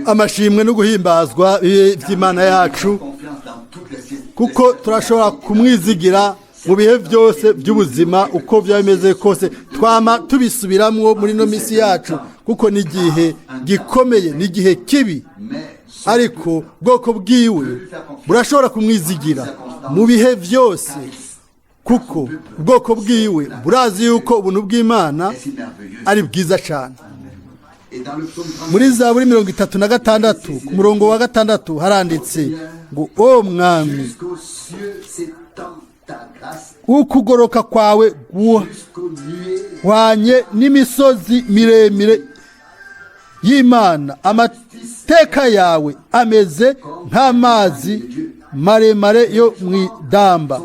amashimwe no guhimbazwa by'Imana yacu kuko turashobora kumwizigira mu bihe byose by'ubuzima uko byameze kose twama tubisubiramwo muri no misi yacu kuko ni igihe gikomeye ni igihe kibi ariko bwoko bwiwe burashobora kumwizigira mu bihe byose kuko ubwoko bwiwe burazi yuko ubuntu bw'Imana ari bwiza cyane. Muri Zaburi 36 ku murongo wa 6 haranditse ngo o mwami ukugoroka kwawe guhwanye n'imisozi miremire y'Imana, amateka yawe ameze nk'amazi maremare yo mwidamba.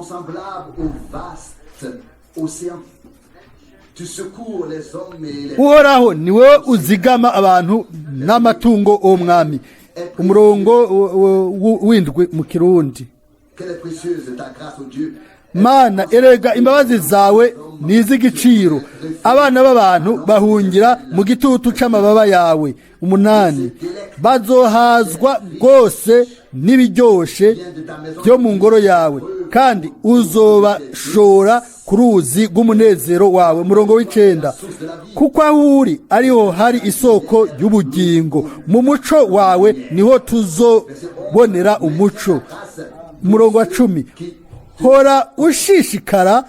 Uhoraho ni wowe uzigama abantu n'amatungo o mwami. Umurongo w'indwi mu Kirundi. Mana erega imbabazi zawe nizigiciro, abana b'abantu bahungira mu gitutu c'amababa yawe. 8 bazohazwa rwose n'ibiryoshe byo mu ngoro yawe, kandi uzobashora ku ruzi rw'umunezero wawe. Murongo w'icenda kuko aho uri ariho hari isoko y'ubugingo, mu muco wawe niho tuzobonera umuco. Murongo wa 10 hora ushishikara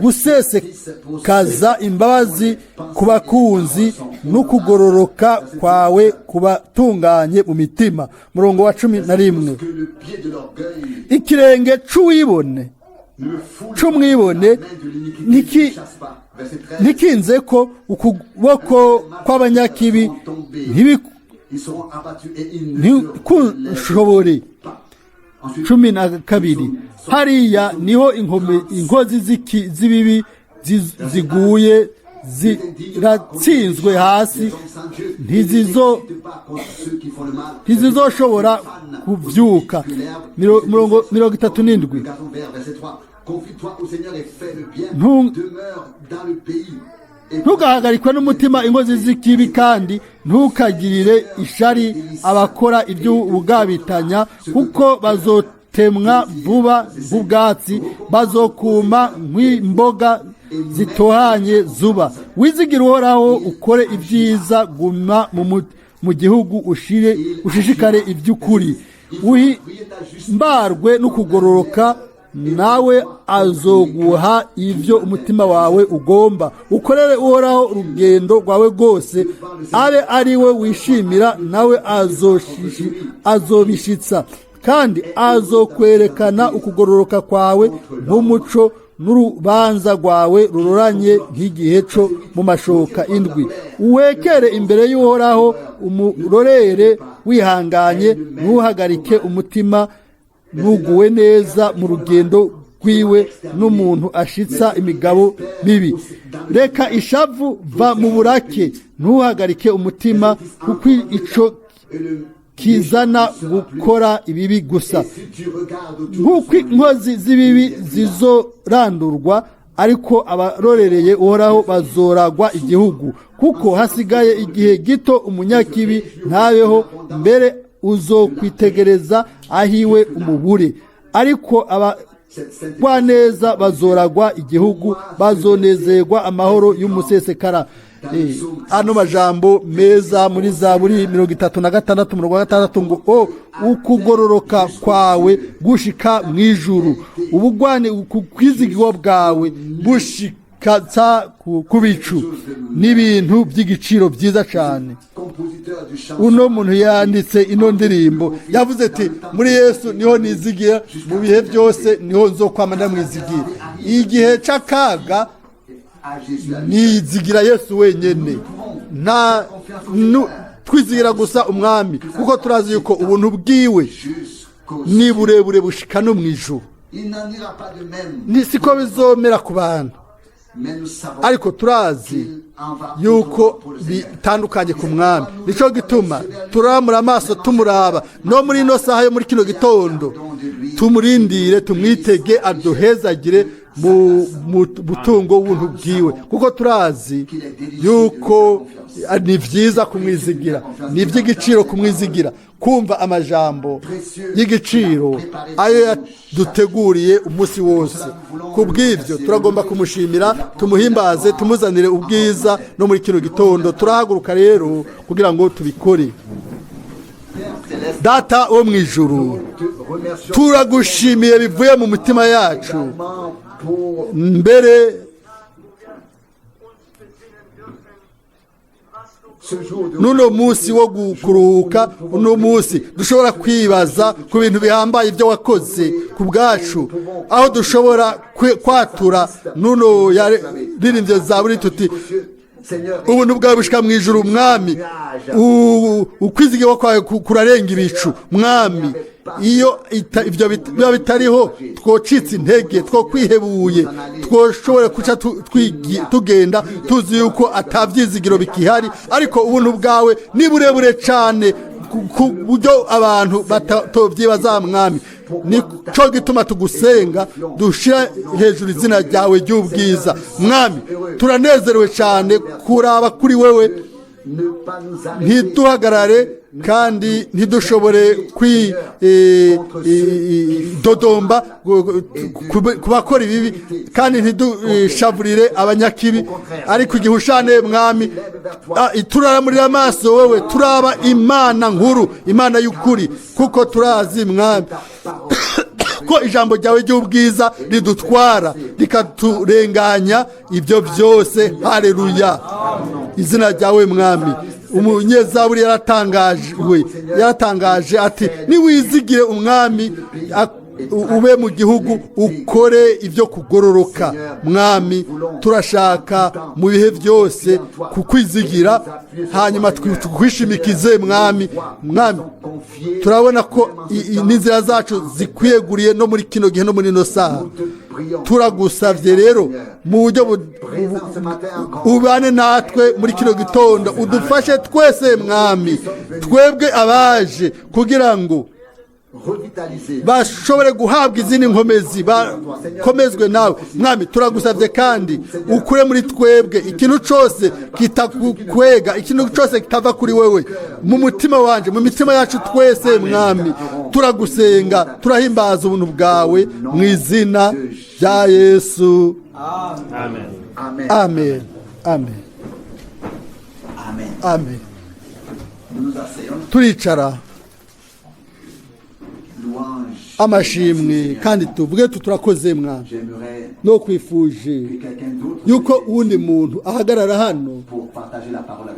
gusesekaza imbabazi ku bakunzi n'ukugororoka kwawe kubatunganye mu mitima. Murongo wa 11 ikirenge c'umwibone ntikinze ko ukuboko kw'abanyakibi ntikushobore. 12 hariya niho inkozi z'ibibi ziguye ziratsinzwe hasi, ntizizoshobora kuvyuka. 37 ntugahagarikwe n'umutima inkozi z'ikibi, kandi ntukagirire ishari abakora iby'ubugabitanya, kuko bazotemwa vuba nk'ubwatsi, bazokuma nk'imboga zitohanye zuba. Wizigira Uhoraho ukore ibyiza, guma mu gihugu ushishikare iby'ukuri, uhimbarwe n'ukugororoka, nawe azoguha ivyo umutima wawe ugomba. Ukorere Uhoraho urugendo rwawe rwose, abe ari we wishimira, nawe azobishitsa, kandi azokwerekana ukugororoka kwawe nk'umuco, n'urubanza rwawe ruroranye nk'igihe co mu mashoka 7. Uwekere imbere y'Uhoraho, umurorere wihanganye, ntuhagarike umutima, nuguwe neza mu rugendo rwiwe n'umuntu ashitsa imigabo mibi. Reka ishavu, va mu burake, ntuhagarike umutima, kuko ico kizana gukora ibibi gusa. Nk'uko inkozi z'ibibi zizorandurwa, ariko abarorereye Uhoraho bazoragwa igihugu. Kuko hasigaye igihe gito umunyakibi ntabeho, mbere uzokwitegereza ahiwe umubure, ariko abagwaneza bazoragwa igihugu, bazonezerwa amahoro y'umusesekara. Ano majambo meza muri Zaburi 36 murongo wa 6 ngo ukugororoka kwawe gushika mwijuru, ubugwane kwizigirwa bwawe bushikatsa kubicu, n'ibintu by'igiciro byiza cyane. Uno muntu yanditse ino ndirimbo yavuze ati muri Yesu niho nizigira, mu bihe byose niho nzokwamana mwizigira. Igihe c'akaga nizigira Yesu wenyene, nta twizigira gusa umwami, kuko turazi yuko ubuntu bwiwe ni burebure bushika no mwijuru. Nisiko bizomera ku bantu, ariko turazi yuko bitandukanye ku mwami. Nico gituma turamura amaso tumuraba no muri ino saha yo muri kino gitondo, tumurindire, tumwitege, aduhezagire, mu butungo w'ubuntu bwiwe kuko turazi yuko ni byiza kumwizigira ni iby'igiciro kumwizigira kumva amajambo y'igiciro ayo yaduteguriye umunsi wose ku bw'ibyo turagomba kumushimira tumuhimbaze tumuzanire ubwiza no muri kino gitondo turahaguruka rero kugira ngo tubikore. Data wo mu ijuru turagushimiye bivuye mu mitima yacu mbere nuno munsi wo kuruhuka uno munsi dushobora kwibaza ku bintu bihambaye ibyo wakoze ku bwacu aho dushobora kwatura nuno yaririmbye zaburi tuti ubuntu bwawe bushika mu ijuru mwami ukwizigirwa kwawe kurarenga ibicu mwami iyo ibyo biba bitariho twocitse intege two kwihebuye twoshobora kuca tugenda tuzi yuko atabyizigiro bikihari ariko ubuntu bwawe ni burebure cyane ku buryo abantu batovyibaza mwami nico gituma tugusenga dushira hejuru izina ryawe ry'ubwiza mwami turanezerewe cyane kuraba kuri wewe ntiduhagarare kandi ntidushobore kwidodomba ku bakora ibibi kandi ntidushavurire abanyakibi ariko igihe ushane mwami turaramurira amaso wowe turaba imana nkuru imana y'ukuri kuko turazi mwami ko ijambo ryawe ry'ubwiza ridutwara rikaturenganya ibyo byose haleluya izina ryawe mwami umunyezaburi yaratangaje ati niwizigire umwami ube mu gihugu ukore ibyo kugororoka mwami turashaka mu bihe byose kukwizigira hanyuma twishimikize mwami turabona ko n'inzira zacu zikwiyeguriye no muri kino gihe no muri ino saha turagusavye rero mu buryo ubane natwe muri kino gitondo udufashe twese mwami twebwe abaje kugira ngo bashobore guhabwa izindi nkomezi bakomezwe nawe mwami turagusavye kandi ukure muri twebwe ikintu cyose kitakwega ikintu cyose kitava kuri wewe mu mutima wanje mu mitima yacu twese mwami turagusenga turahimbaza ubuntu bwawe mu izina rya Yesu amen amen amen amen turicara amashimwe kandi tuvuge turakoze mwana no kwifuje yuko uwundi muntu ahagarara hano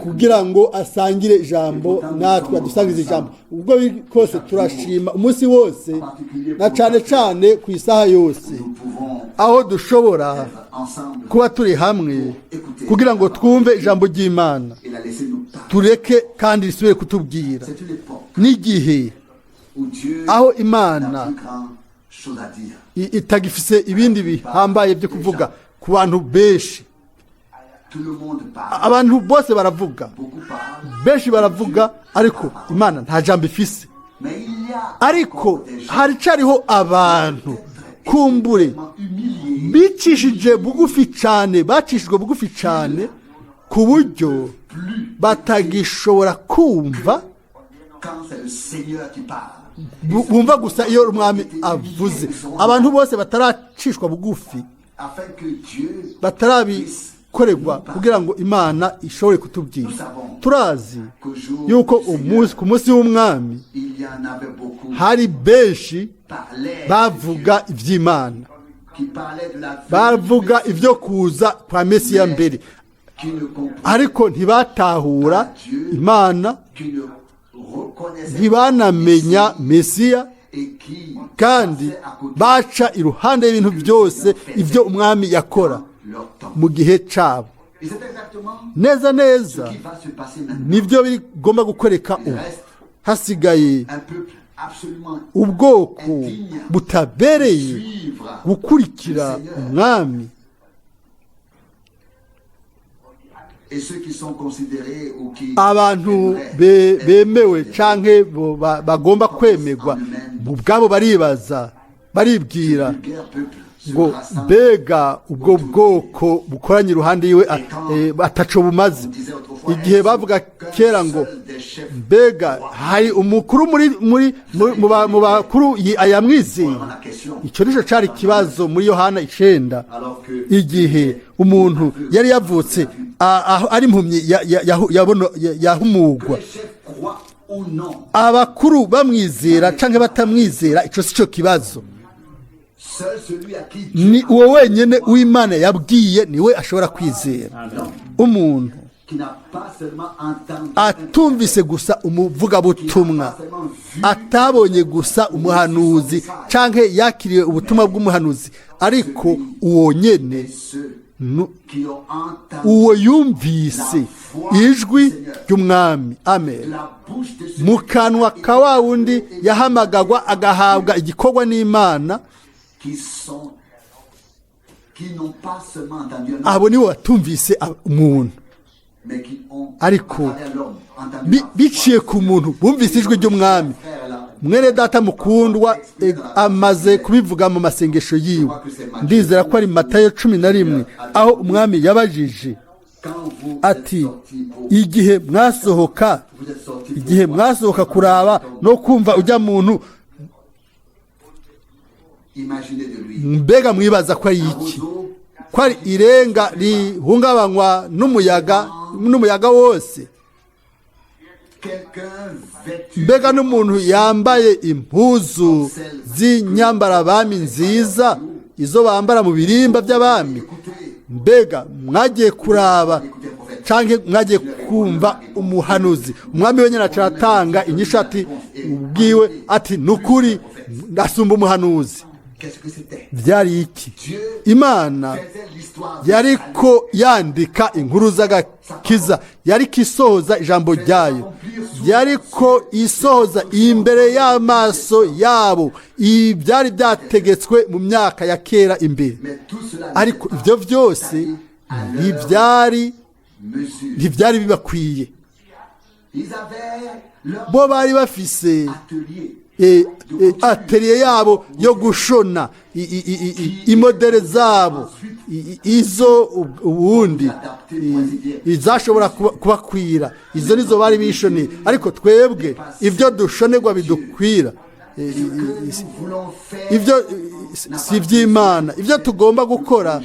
kugira ngo asangire ijambo natwe adusangize ijambo ubwo bikose turashima umunsi wose na cyane cyane ku isaha yose aho dushobora kuba turi hamwe kugira ngo twumve ijambo ry'Imana tureke kandi risubire kutubwira n'igihe aho Imana itagifise ibindi bihambaye byo kuvuga ku bantu benshi abantu bose baravuga benshi baravuga ariko Imana nta jambo ifise ariko haricariho abantu kumbure bicishije bugufi cyane bacishijwe bugufi cyane ku buryo batagishobora kumva bumva gusa iyo umwami avuze abantu bose bataracishwa bugufi batarabikorerwa kugira ngo Imana ishobore kutubwira turazi yuko ku munsi w'umwami hari benshi bavuga iby'Imana bavuga ibyo kuza kwa Mesiya mbere ariko ntibatahura Imana ntibanamenya Mesiya kandi baca iruhande y'ibintu byose ibyo umwami yakora mu gihe cyabo neza neza nibyo bigomba gukoreka ubu hasigaye ubwoko butabereye gukurikira umwami abantu bemewe canke bagomba kwemerwa ubwabo baribaza baribwira ngo mbega ubwo bwoko bukoranye iruhande yiwe ataco bumaze. Igihe bavuga kera ngo mbega hari umukuru mu bakuru ayamwizeye, icyo nico cari ikibazo muri Yohana 9, igihe umuntu yari yavutse ari impumyi yahumugwa. Abakuru bamwizera canke batamwizera, ico sico kibazo. Ni uwo wenyene w'Imana yabwiye niwe ashobora kwizera. Umuntu atumvise gusa umuvugabutumwa, atabonye gusa umuhanuzi canke yakiriye ubutumwa bw'umuhanuzi, ariko uwo nyene uwo yumvise ijwi ry'umwami, amen, mu kanwa ka wa wundi yahamagagwa agahabwa igikorwa n'Imana, abo nibo batumvise umuntu, ariko biciye ku muntu bumvise ijwi ry'umwami. Mwene data mukundwa amaze kubivuga mu masengesho yiwe, ndizera ko ari Matayo 11, aho umwami yabajije ati igihe mwasohoka kuraba no kumva ujya muntu, mbega mwibaza ko ari iki? Ko ari irenga rihungabanywa n'umuyaga wose? Mbega n'umuntu yambaye impuzu z'inyambarabami nziza, izo bambara mu birimba by'abami? Mbega mwagiye kuraba canke mwagiye kumva umuhanuzi? Umwami wenyine aratanga inyishu ati ubwiwe ati nukuri ndasumba umuhanuzi. Byari iki? Imana yariko yandika inkuru z'agakiza, yariko isohoza ijambo ryayo, yariko isohoza imbere y'amaso yabo ibyari byategetswe mu myaka ya kera imbere. Ariko ibyo byose ntibyari bibakwiye. Bo bari bafise atelier yabo yo gushona, imodere zabo izo ubundi izashobora kubakwira, izo nizo bari bishoneye. Ariko twebwe ibyo dushonerwa bidukwira, ibyo si iby'Imana. Ibyo tugomba gukora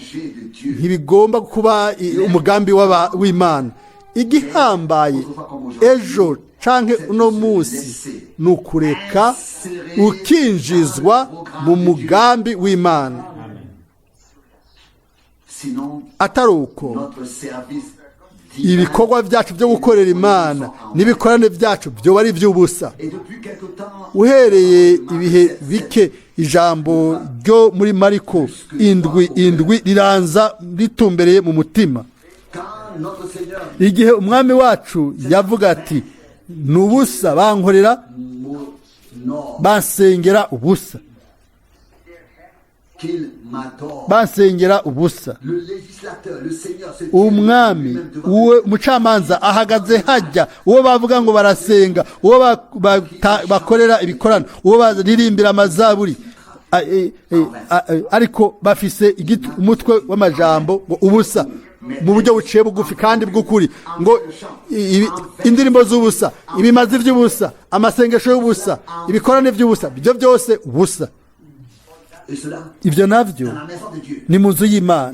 ntibigomba kuba umugambi w'Imana. Igihambaye ejo canke uno munsi nukureka ukinjizwa mu mugambi w'Imana. Ataruko ibikorwa byacu byo gukorera Imana n'ibikorane byacu byo bari by'ubusa. Uhereye ibihe bike ijambo ryo muri Mariko 7:7 riranza ritumbereye mu mutima. Igihe umwami wacu yavuga ati nubusa bankorera, bansengera ubusa, bansengera ubusa. Umwami umucamanza ahagaze hajya, uwo bavuga ngo barasenga, uwo bakorera ibikorano, uwo baririmbira amazaburi, ariko bafise umutwe w'amajambo ngo ubusa, mu buryo buciye bugufi kandi bw'ukuri, ngo indirimbo z'ubusa, ibimazi by'ubusa, amasengesho y'ubusa, ibikorane by'ubusa, ibyo byose ubusa. Ibyo navyo ni mu nzu y'Imana,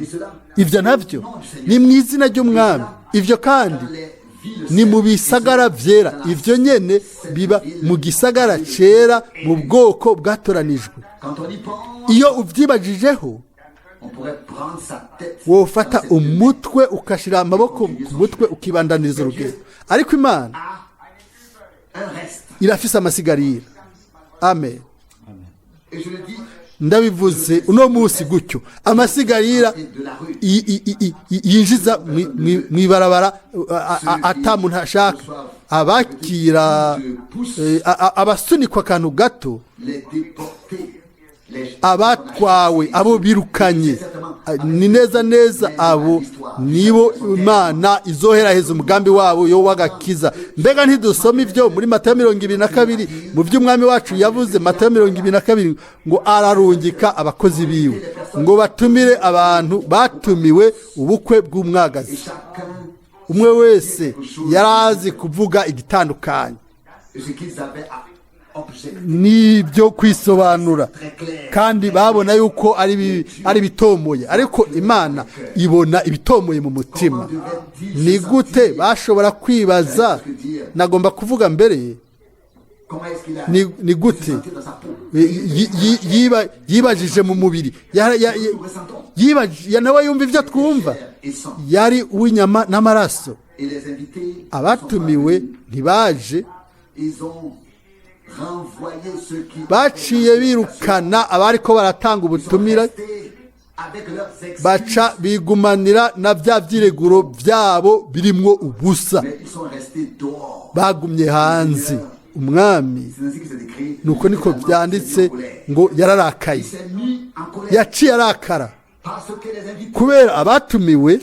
ibyo navyo ni mu izina ry'umwami, ibyo kandi ni mu bisagara vyera. Ibyo nyene biba mu gisagara cera, mu bwoko bwatoranijwe. Iyo uvyibajijeho, wofata umutwe ukashira amaboko ku mutwe ukibandaniriza urugendo. Ariko Imana irafise amasigarira. Amen. Ndabivuze uno munsi gutyo, amasigarira yinjiza mwibarabara atamuntu ashaka, abakira abasunikwa akantu gato, abatwawe, abo birukanye, ni neza neza abo nibo Imana izoheraheza umugambi wabo yo wagakiza. Mbega ntidusoma ivyo muri Matayo 22 mu vy'umwami wacu yavuze Matayo 22 ngo ararungika abakozi biwe ngo batumire abantu batumiwe ubukwe bw'umwagazi. Umwe wese yarazi kuvuga igitandukanye nibyo kwisobanura kandi babona yuko ari bitomoye, ariko Imana ibona ibitomoye mu mutima. Ni gute bashobora kwibaza, nagomba kuvuga mbere, ni gute yibajije mu mubiri, nawe yumva ibyo twumva, yari uw'inyama n'amaraso. Abatumiwe ntibaje, baciye birukana abariko baratanga ubutumira, baca bigumanira na bya vyireguro byabo birimwo ubusa, bagumye hanze. Umwami nuko niko byanditse ngo yararakaye, yaciye arakara kubera abatumiwe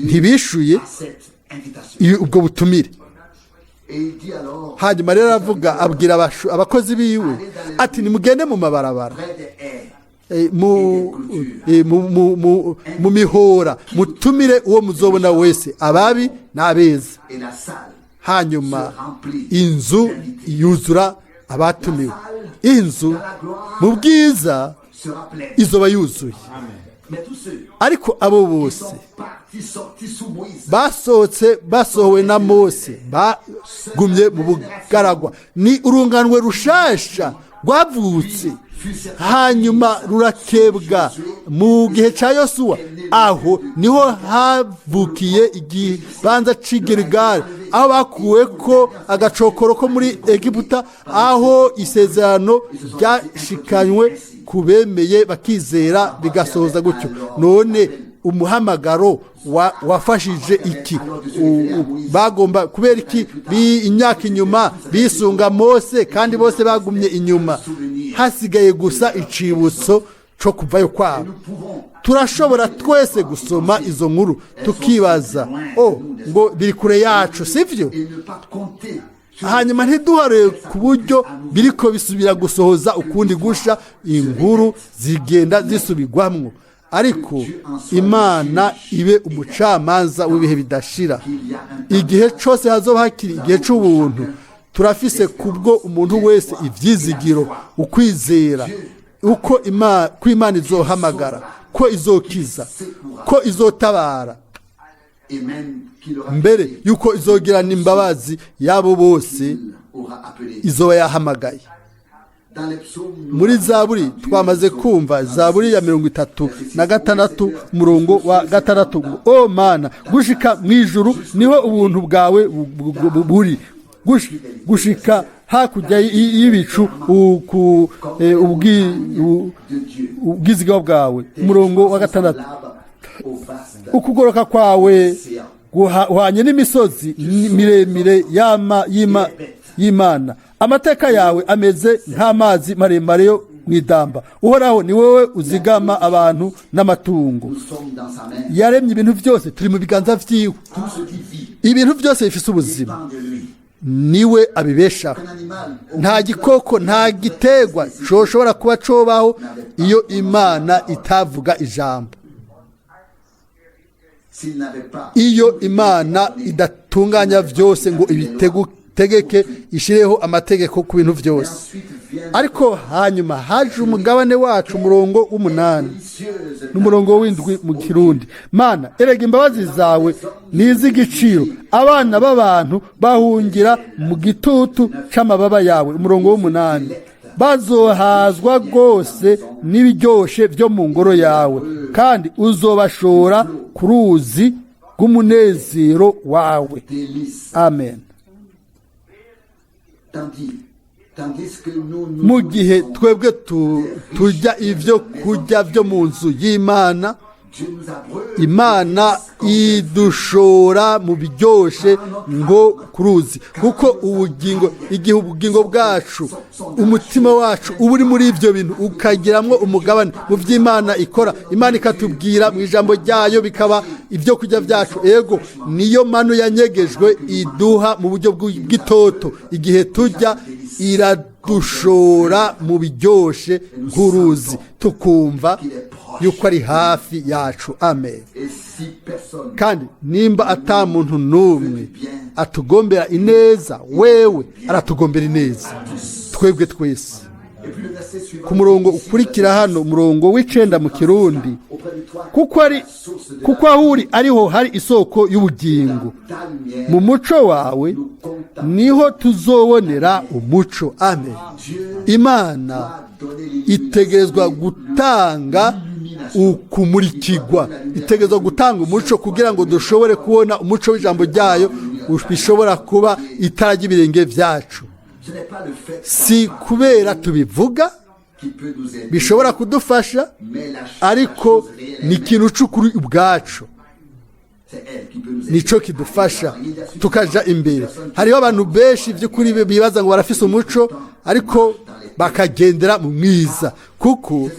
ntibishuye ubwo butumire. Hanyuma rero aravuga, abwira abakozi biwe ati nimugende mu mabarabara, mu mihora, mutumire uwo muzobona wese, ababi n'abeza. Hanyuma inzu yuzura abatumiwe. Inzu mu bwiza izoba yuzuye, ariko abo bose basohowe na Mose, bagumye mu bugaragwa. Ni urunganwe rushasha rwavutse, hanyuma rurakebwa mu gihe cya Yosuwa. Aho niho havukiye igibanza c'Gilgali, aho bakuwe ko agacokoro ko muri Egiputa, aho isezerano ryashikanywe kubemeye bakizera bigasohoza gutyo. None umuhamagaro wafashije iki? Bagomba kubera iki imyaka inyuma bisunga Mose kandi bose bagumye inyuma, hasigaye gusa icibutso cyo kuvayo kwabo. Turashobora twese gusoma izo nkuru tukibaza, ngo biri kure yacu, sivyo? Hanyuma ntiduhare ku buryo biriko bisubira gusohoza ukundi gusha, inkuru zigenda zisubirwamwo. Ariko Imana ibe umucamanza w'ibihe bidashira. Igihe cyose hazoba hakiri igihe c'ubuntu, turafise kubwo umuntu wese ivyizigiro, ukwizera uko Imana izohamagara, ko izokiza, ko izotabara, mbere yuko izogirana imbabazi yabo bose izoba yahamagaye. Muri Zaburi twamaze kumva, Zaburi ya 36 umurongo wa 6, o Mana, gushika mwijuru niho ubuntu bwawe buri, gushika hakurya y'ibicu ubwiziga bwawe. Umurongo wa 6, ukugoroka kwawe guhanye n'imisozi miremire y'Imana, amateka yawe ameze nk'amazi maremare yo mwidamba. Uhoraho ni wowe uzigama abantu n'amatungo. Yaremye ibintu byose, turi mu biganza vyiwe. Ibintu byose bifise ubuzima, niwe abibeshaho. Nta gikoko, nta gitegwa coshobora kuba cobaho iyo Imana itavuga ijambo. Iyo Imana idatunganya vyose ngo ibitegeke ishireho amategeko ku bintu byose. Ariko hanyuma haje umugabane wacu, umurongo w'8 n'umurongo w'7 mu Kirundi. Mana, erega imbabazi zawe nizigiciro, abana b'abantu bahungira mu gitutu c'amababa yawe. Umurongo w'8, bazohazwa rwose n'ibiryoshe byo mu ngoro yawe, kandi uzobashora ku ruzi rw'umunezero wawe. Amen. Mu gihe twebwe turya ivyo kurya byo mu nzu y'Imana, imana idushora mu biryoshe ngo kuruzi, kuko igihe ubugingo bwacu umutima wacu uba uri muri ibyo bintu ukagiramwo umugabane mu by'imana ikora, imana ikatubwira mu ijambo ryayo bikaba ibyo kurya byacu. Ego niyo manu yanyegejwe iduha mu buryo bw'itoto, igihe tujya iradushora mu biryoshe nk'uruzi, tukumva yuko ari hafi yacu. Amen. Kandi nimba ata muntu n'umwe atugombera ineza, wewe aratugombera ineza twebwe twese. Ku murongo ukurikira hano, umurongo w'icenda mu Kirundi, kuko aho uri ariho hari isoko y'ubugingo, mu muco wawe niho tuzobonera umuco. Amen. Imana itegerezwa gutanga ukumurikirwa, itegerezwa gutanga umuco kugira ngo dushobore kubona umuco w'ijambo ryayo bishobora kuba itara ry'ibirenge byacu. Si kubera tubivuga bishobora kudufasha, ariko ni ikintu c'ukuri ubwacu nico kidufasha tukaja imbere. Hariho abantu benshi by'ukuri bibaza ngo barafise umuco ariko bakagendera mu mwiza, kuko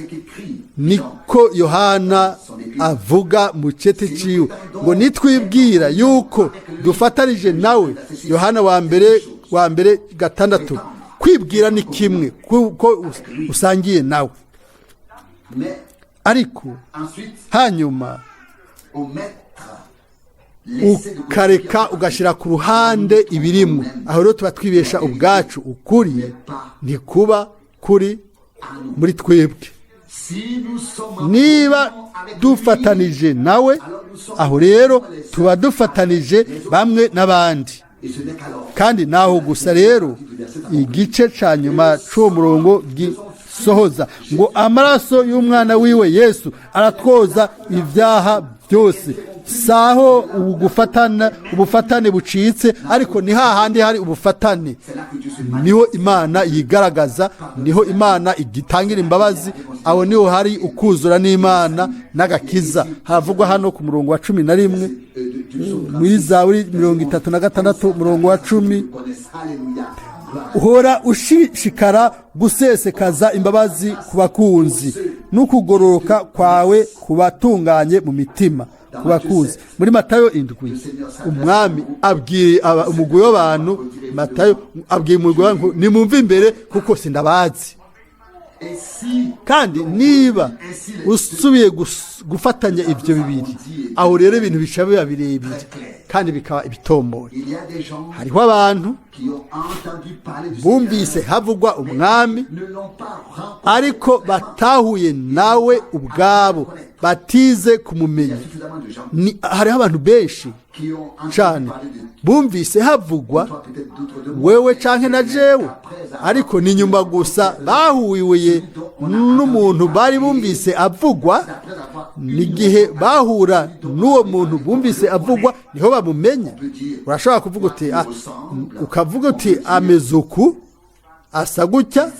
niko Yohana avuga mu cete ciwe ngo nitwibwira yuko dufatanije nawe. Yohana wa mbere 6, kwibwira ni kimwe kuko usangiye nawe, ariko hanyuma ukareka ugashira ku ruhande ibirimwo. Aho rero tuba twibesha ubwacu, ukuri ntikuba kuri muri twebwe. Niba dufatanije nawe, aho rero tuba dufatanije bamwe n'abandi. Kandi naho gusa rero igice ca nyuma c'uwo murongo gisohoza ngo amaraso y'umwana wiwe Yesu aratwoza ibyaha byose. Saho ubufatane bucitse, ariko ni hahandi hari ubufatane niho Imana yigaragaza, niho Imana igitangira imbabazi, aho niho hari ukuzura n'Imana n'agakiza. Havugwa hano ku murongo wa 11 muri Zaburi 36 umurongo wa 10, uhora ushishikara gusesekaza imbabazi ku bakunzi n'ukugororoka kwawe kubatunganye mu mitima kubakuzi. Muri Matayo 7 umwami abwiye umugwi w'abantu, Matayo abwiye umugwi w'abantu nimumve imbere kuko sindabazi. Kandi niba usubiye gufatanya ibyo bibiri, aho rero ibintu bica biba birebire kandi bikaba ibitomboye. Hariho abantu bumvise havugwa umwami ariko batahuye nawe ubwabo, batize kumumenya. Hariho abantu benshi cyane bumvise havugwa wewe canke na jewe, ariko ni nyuma gusa bahuye n'umuntu bari bumvise avugwa. N'igihe bahura n'uwo muntu bumvise avugwa niho bamumenya. Urashobora kuvuga uti ukavuga uti ameze uku, asa gutya,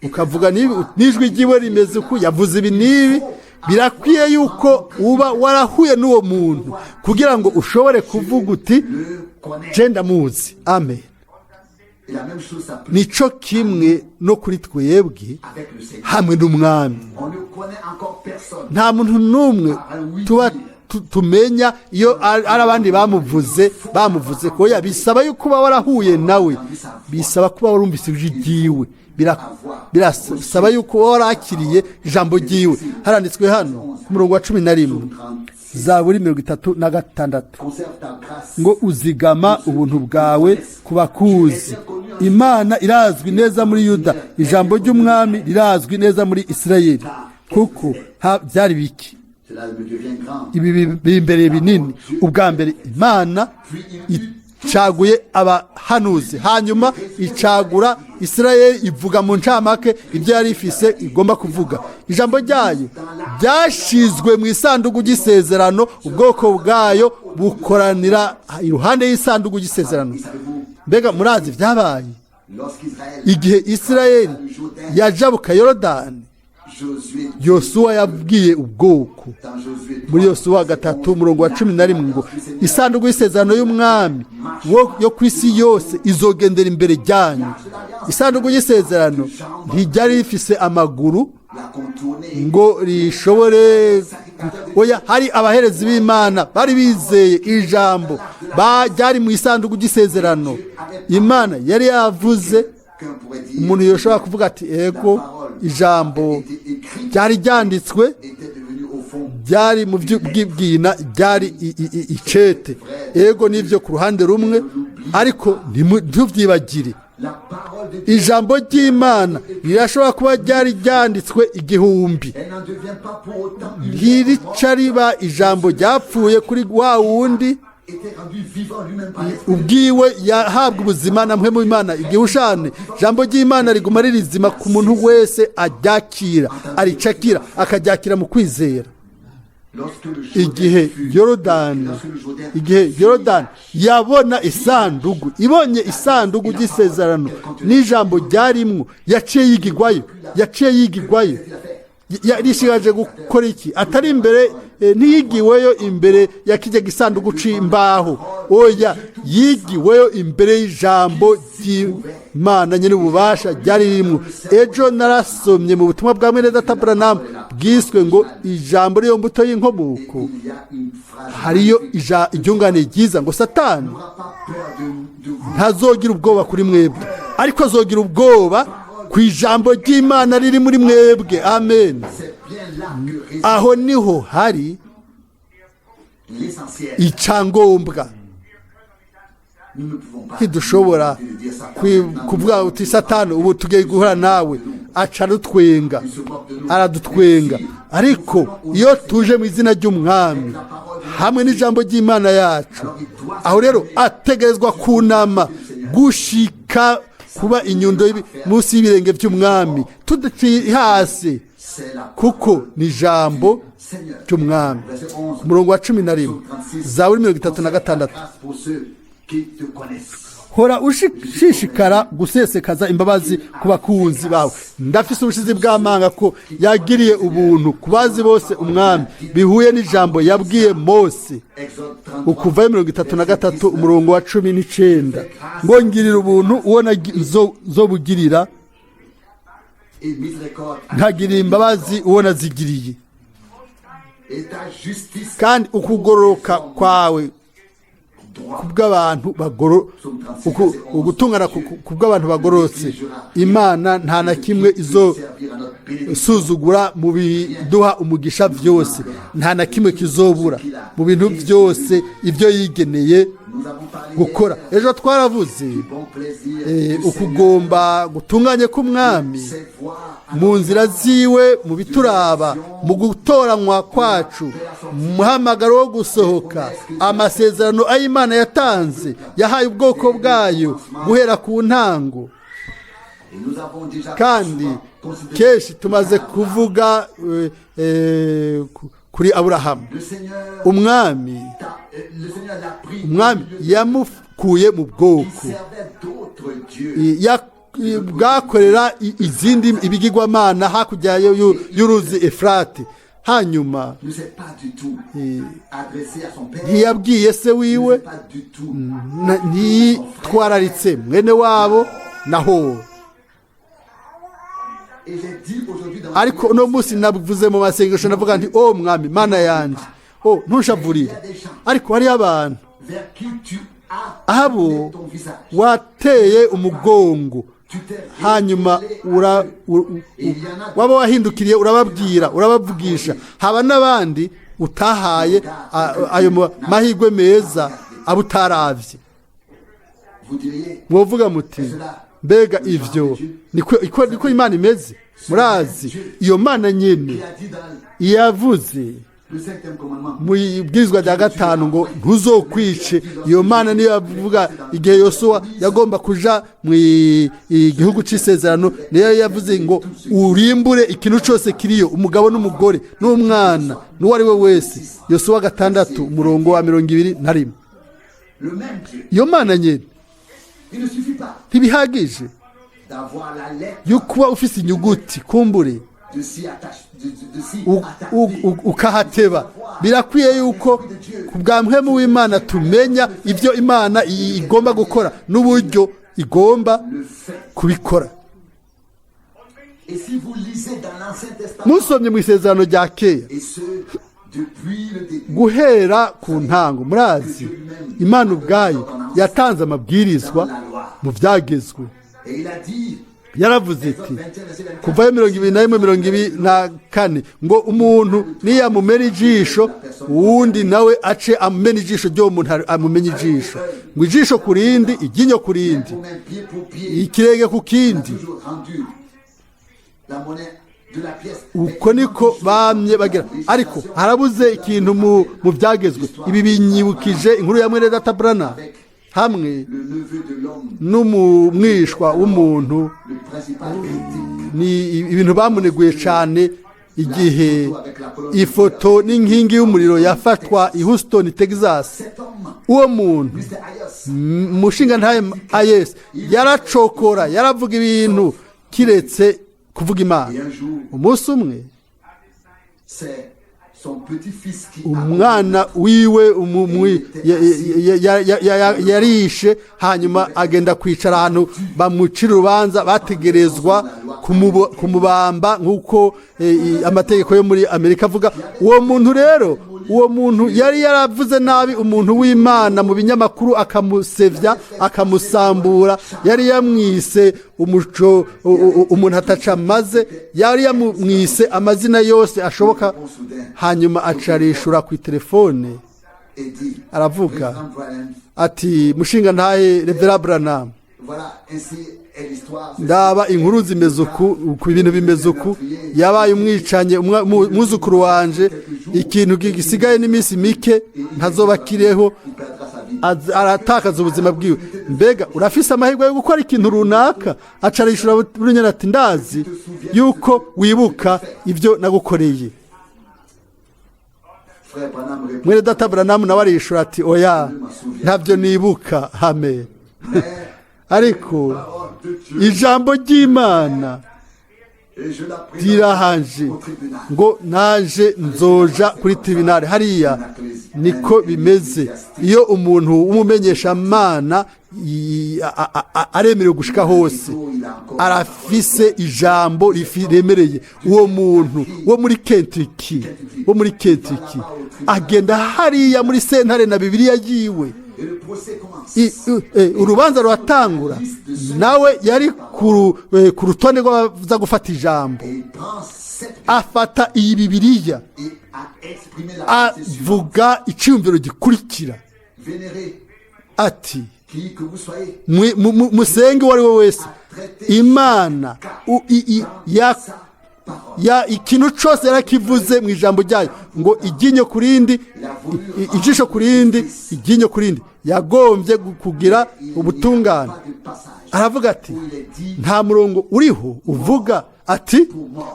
ukavuga n'ijwi ryiwe rimeze uku, yavuze ibi n'ibi. Birakwiye yuko uba warahuye n'uwo muntu kugira ngo ushobore kuvuga uti je ndamuzi. Amen. Nico kimwe no kuri twebwe hamwe n'umwami. Nta muntu n'umwe tuba tumenya iyo ari abandi bamuvuze ko bisaba yuko uba warahuye nawe, bisaba kuba warumvise ijwi ryiwe, birasaba yuko warakiriye ijambo ryiwe. Haranditswe hano ku murongo wa 11 Zaburi 36 ngo uzigama ubuntu bwawe kubakuzi. Imana irazwi neza muri Yuda, ijambo ry'umwami rirazwi neza muri Isirayeli. Kuko byari biki ibi imbere binini. Ubwa mbere Imana icaguye abahanuzi, hanyuma icagura Isirayeli, ivuga mu ncamake ibyo yari ifise igomba kuvuga. Ijambo ryayo byashizwe mu isanduku y'isezerano, ubwoko bwayo bukoranira iruhande y'isanduku y'isezerano. Mbega murazi vyabaye igihe Isirayeli yajabuka Yorodani, yosuwa yabwiye ubwoko muri yosuwa 3:11 ngo isanduku y'isezerano y'umwami yo ku isi yose izogendera imbere ryanyu. Isanduku y'isezerano ntiryari rifise amaguru ngo rishobore oya, hari abaherezi b'Imana bari bizeye ijambo ryari mu isanduku y'isezerano. Imana yari yavuze, umuntu yoshobora kuvuga ati ego ijambo ryari ryanditswe, ryari mu by'ubwibwina, ryari icete, ego nivyo ku ruhande rumwe, ariko ntibyibagire ijambo ry'Imana rirashobora kuba ryari ryanditswe igihumbi, ntirica riba ijambo ryapfuye kuri wa wundi ubwiwe yahabwa ubuzima na mpwemu w'Imana igihushane. Ijambo ry'Imana riguma ririzima ku muntu wese aryakira, aricakira, akaryakira mu kwizera. Igihe Yorodani yabona isanduku, ibonye isanduku y'isezerano n'ijambo ryarimwo, yaciye yigigwayo. Yarishigaje gukora iki? Atari imbere, ntiyigiweyo imbere ya kijya gisanduku c'imbaho, oya, yigiweyo imbere y'ijambo ry'Imana nyene ububasha ryari rimwe. Ejo narasomye mu butumwa bwa Mwene Data Ewald bwiswe ngo ijambo riyo mbuto y'inkomoko. Hariyo iryungane ryiza ngo Satani ntazogira ubwoba kuri mwebwe, ariko azogira ubwoba ku ijambo ry'Imana riri muri mwebwe. Amen. Aho niho hari icyangombwa. Ntidushobora kuvuga uti Satani ubu tugiye guhura nawe, aca aradutwenga, ariko iyo tuje mu izina ry'umwami hamwe n'ijambo ry'Imana yacu, aho rero ategerezwa kunama, gushika, kuba inyundo munsi y'ibirenge by'umwami, tudaciye hasi, kuko ni ijambo ry'umwami. Umurongo wa 11 Zaburi 36. Hora ushishikara gusesekaza imbabazi ku bakunzi bawe. Ndafise ubushizi bw'amanga ko yagiriye ubuntu kubazi bose umwami, bihuye n'ijambo yabwiye Mose. Ukuva 33 umurongo wa 19 ngo ngirira ubuntu uwo nzobugirira, nkagirira imbabazi uwo nazigiriye, kandi ukugororoka kwawe kubw'abantu ugutungana kubw'abantu bagorotse. Imana nta na kimwe izosuzugura mu biduha umugisha vyose, nta na kimwe kizobura mu bintu byose ibyo yigeneye gukora. Ejo twaravuze ukugomba gutunganye k'umwami mu nzira ziwe, mu bituraba, mu gutoranywa kwacu, muhamagaro wo gusohoka, amasezerano ay'Imana yatanze, yahaye ubwoko bwayo guhera ku ntango. Kandi keshi tumaze kuvuga kuri Aburahamu. Umwami yamukuye mu bwoko, bwakorera izindi ibigirwamana hakurya y'uruzi Efurate. Hanyuma ntiyabwiye se wiwe, ntitwararitse mwene wabo naho. Ariko uno munsi navuze mu masengesho, navuga nti o mwami Mana yanje, ntushavurire, ariko hari abantu abo wateye umugongo, hanyuma waba wahindukiriye urababwira, urabavugisha. Haba n'abandi utahaye ayo mahirwe meza abutaravye. Mwovuga muti mbega ivyo niko Imana imeze? Murazi iyo Mana nyene yavuze mu bwizwa rya 5 ngo ntuzokwice. Iyo Mana niyo yavuga igihe Yosuwa yagomba kuja mu igihugu c'isezerano, niyo yavuze ngo urimbure ikintu cyose kiriyo, umugabo n'umugore n'umwana n'uwari we wese. Yosuwa 6 umurongo wa 21. Iyo Mana nyene ntibihagije yuko ufise inyuguti kumbure ukahateba. Birakwiye yuko ku bwa mpwemu w'Imana tumenya ibyo Imana igomba gukora n'uburyo igomba kubikora. Musomye mu isezerano rya kera, guhera ku ntango, murazi Imana ubwayo yatanze amabwirizwa mu byagezwe. Yaravuze iti kuva 21-24 ngo umuntu niyamumena ijisho uwundi nawe ace amumena ijisho ryo umuntu amumenya ijisho, ngo ijisho kurindi, iryinyo kurindi, ikirenge ku kindi. Uko niko bamye bagira. Ariko harabuze ikintu mu byagezwe. Ibi binyibukije inkuru ya Mwene Data Ewald hamwe n'umwishwa w'umuntu. Ni ibintu bamuneguye cyane igihe ifoto n'inkingi y'umuriro yafatwa i Houston, Texas. Uwo muntu mushinga ntaye ayes yaracokora, yaravuga ibintu kiretse kuvuga Imana. Umunsi umwe umwana wiwe yarishe, hanyuma agenda kwicara ahantu bamucira urubanza, bategerezwa kumubamba nk'uko amategeko yo muri Amerika avuga. Uwo muntu rero, uwo muntu yari yaravuze nabi umuntu w'Imana mu binyamakuru, akamusevya, akamusambura. Yari yamwise umuco, umuntu ataca maze, yari yamwise amazina yose ashoboka. Hanyuma acarishura ku telefone aravuga ati, mushinga ntaye Reverend Branham, ndaba inkuru zimeze uku, ku ibintu bimeze uku, yabaye umwicanye umwuzukuru wanje, ikintu gisigaye n'iminsi mike ntazoba kireho, aratakaza ubuzima bwiwe. Mbega urafise amahirwe yo gukora ikintu runaka? Acarishura bunyana ati, ndazi yuko wibuka ibyo nagukoreye. Mwene Data Ewald nawe arishura ati, oya, ntabyo nibuka. Amen. Ariko ijambo ry'Imana rirahanje ngo naje nzoja kuri tribunal. Hariya niko bimeze iyo umuntu w'umumenyesha Imana aremerewe gushika hose, arafise ijambo riremereye. Uwo muntu wo muri Kentucky, agenda hariya muri sentare na Bibiliya yiwe. Urubanza ruratangura, nawe yari ku rutonde rw'abaza gufata ijambo. Afata iyi Bibiliya, avuga icyumviro gikurikira ati, musenge uwo ari we wese, Imana ikintu cyose yarakivuze mu ijambo ryayo, ngo iryinyo kurindi, ijisho kurindi, iryinyo kurindi. Yagombye kugira ubutungane. Aravuga ati, nta murongo uriho uvuga ati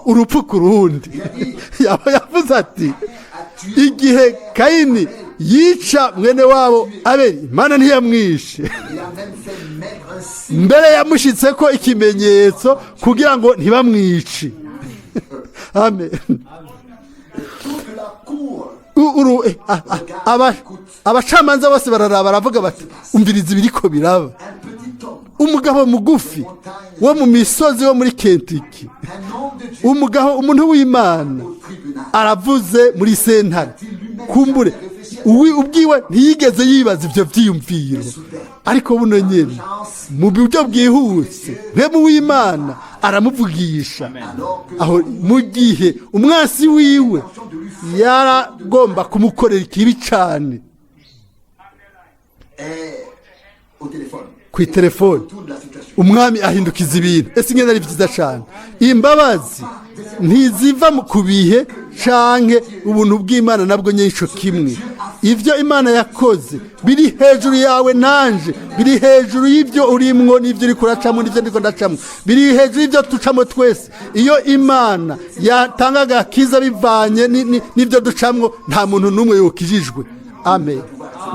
urupfu ku rundi. Yavuze ati, igihe Kayini yica mwene wabo Abeli, Imana ntiyamwishe, mbere yamushitse ko ikimenyetso kugira ngo ntibamwice. Amen. Abacamanza bose bararaba, baravuga bati, umviriza ibiriko biraba. Umugabo mugufi wo mu misozi wo muri Kentucky, umuntu w'Imana aravuze muri sentare. Kumbure ubwiwe ntiyigeze yibaza ibyo byiyumviro, ariko buno nyene mu buryo bwihuse mpemu w'Imana aramuvugisha. Aho mu gihe umwasi wiwe yaragomba kumukorera ikibi cyane, ku telefone umwami ahindukiza ibintu. Ese ingene ari byiza cyane. Imbabazi ntiziva ku bihe canke ubuntu bw'Imana nabwo nyinshi kimwe. Ivyo Imana yakoze biri hejuru yawe nanje, biri hejuru y'ivyo urimwo n'ivyo uri kuracamo n'ivyo ndiko ndacamo, biri hejuru y'ivyo tucamo twese. Iyo Imana yatangaga kiza bivanye n'ivyo ducamwo, nta muntu numwe yokijijwe. Amen.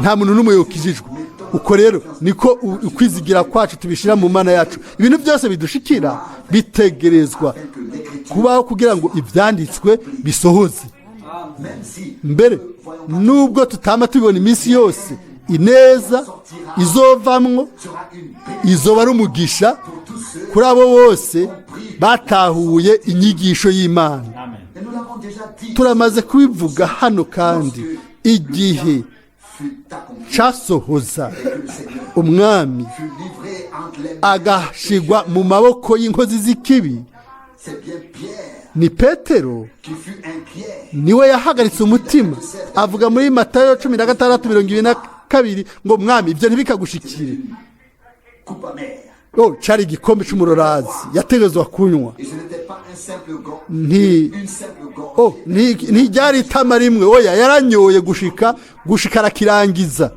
Nta muntu numwe yokijijwe. uko rero niko ukwizigira kwacu tubishyira mu mana yacu. Ibintu byose bidushikira bitegerezwa kubaho kugira ngo ibyanditswe bisohoze. Mbere nubwo tutama tubibona iminsi yose, ineza izovamwo izoba ari umugisha kuri abo bose batahuye inyigisho y'Imana. Turamaze kubivuga hano kandi igihe casohoza umwami agashigwa mu maboko y'inkozi z'ikibi, ni Petero niwe yahagaritse umutima, avuga muri Matayo 16:22 ngo mwami ibyo ntibikagushikire. Cari igikombe c'umurorazi yategezwa kunywa, ntiryari itama rimwe, oya yaranyoye gushika arakirangiza.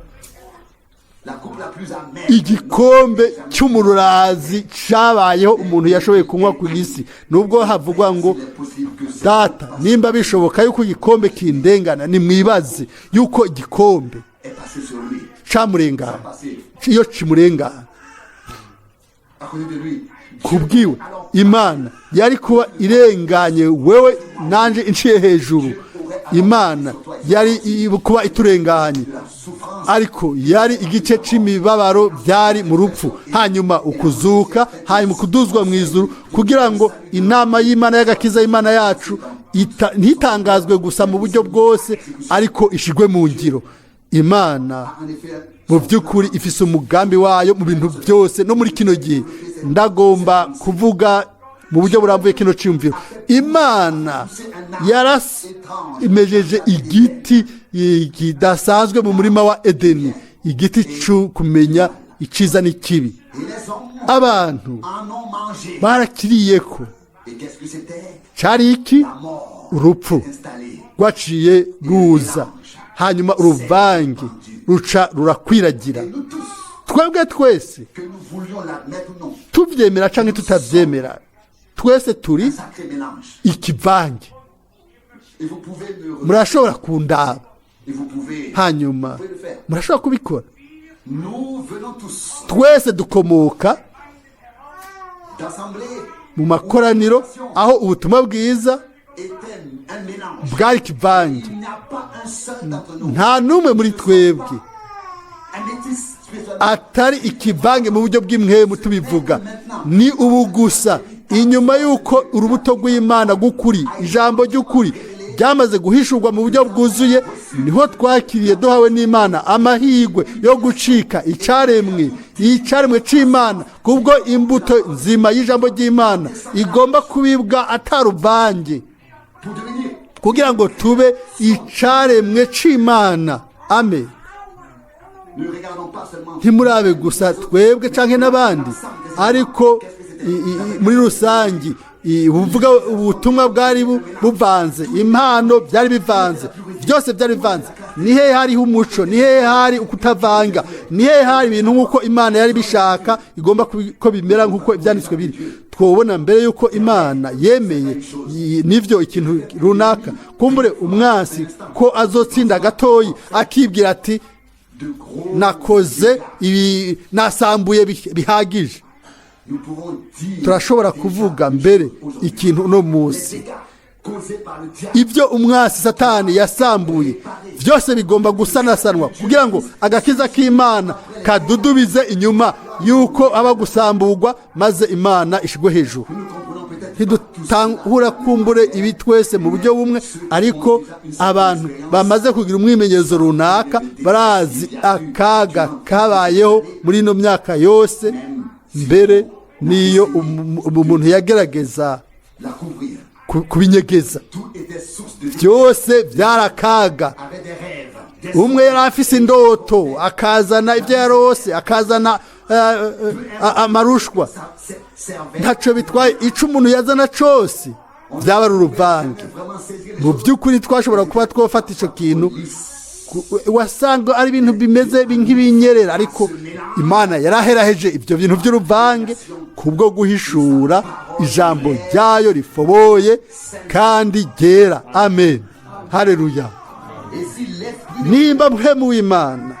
Igikombe cy'umurorazi cabayeho umuntu yashoboye kunywa ku isi. Nubwo havugwa ngo data nimba bishoboka yuko igikombe kindengana, nimwibaze yuko igikombe camurengana, iyo kimurengana kubwiwe Imana yari kuba irenganye wewe nanje inciye hejuru. Imana yari kuba iturenganye, ariko yari igice c'imibabaro byari mu rupfu, hanyuma ukuzuka, hanyuma kuduzwa mu ijuru, kugira ngo inama y'Imana y'agakiza y'Imana yacu ntitangazwe gusa mu buryo bwose, ariko ishigwe mu ngiro. Imana mu by'ukuri ifise umugambi wayo mu bintu byose. No muri kino gihe ndagomba kuvuga mu buryo burambuye kino cyumviro. Imana yaramejeje igiti kidasanzwe mu murima wa Edeni, igiti cyo kumenya iciza n'ikibi. Abantu barakiriyeko. Cari iki? Urupfu rwaciye ruza, hanyuma uruvange ruca rurakwiragira. Twebwe twese tuvyemera canke tutavyemera, twese turi ikivange. Murashobora kundaba, hanyuma murashobora kubikora. Twese dukomoka mu makoraniro aho ubutumwa bwiza bwari kivange. Nta numwe muri twebwe atari ikivange mu buryo bw'imwemu. Tubivuga ni ubu gusa, inyuma y'uko urubuto rw'Imana gukuri, ijambo ry'ukuri ryamaze guhishurwa mu buryo bwuzuye, niho twakiriye duhawe n'Imana amahirwe yo gucika icaremwe c'Imana, kubwo imbuto nzima y'ijambo ry'Imana igomba kubibwa ataruvange, kugira ngo tube icaremwe c'Imana. Amen. Ntimurabe gusa twebwe canke n'abandi, ariko muri rusangi buvuga ubutumwa bwari buvanze, impano byari bivanze, byose byari bivanze. Nihe hariho umuco, nihe hari ukutavanga, nihe hari ibintu nk'uko Imana yari bishaka igomba ko bimera nk'uko ibyanditswe biri. Twobona mbere yuko Imana yemeye nivyo ikintu runaka, kumbure umwansi ko azotsinda gatoyi akibwira ati nakoze ibi, nasambuye bihagije. Turashobora kuvuga mbere ikintu uno munsi, ibyo umwasi Satani yasambuye byose bigomba gusanasanwa, kugira ngo agakiza k'Imana kadudubize inyuma yuko aba gusamburwa, maze Imana ishigwe hejuru. Ntidutahura kumbure ibi twese mu buryo bumwe, ariko abantu bamaze kugira umwimenyerezo runaka barazi akaga kabayeho muri ino myaka yose. Mbere niyo umuntu yagerageza kubinyegeza, byose byarakaga. Umwe yari afise indoto, akazana ibyo yarose, akazana amarushwa, ntaco bitwaye. Ico umuntu yazana cose byaba ari uruvange. Mu by'ukuri twashobora kuba twofata ico kintu, wasanga ari ibintu bimeze nk'ibinyerera, ariko Imana yaraheraheje ibyo bintu by'uruvange kubwo guhishura ijambo ryayo rifoboye kandi ryera. Amen. Haleluya. Nimba mpemu w'Imana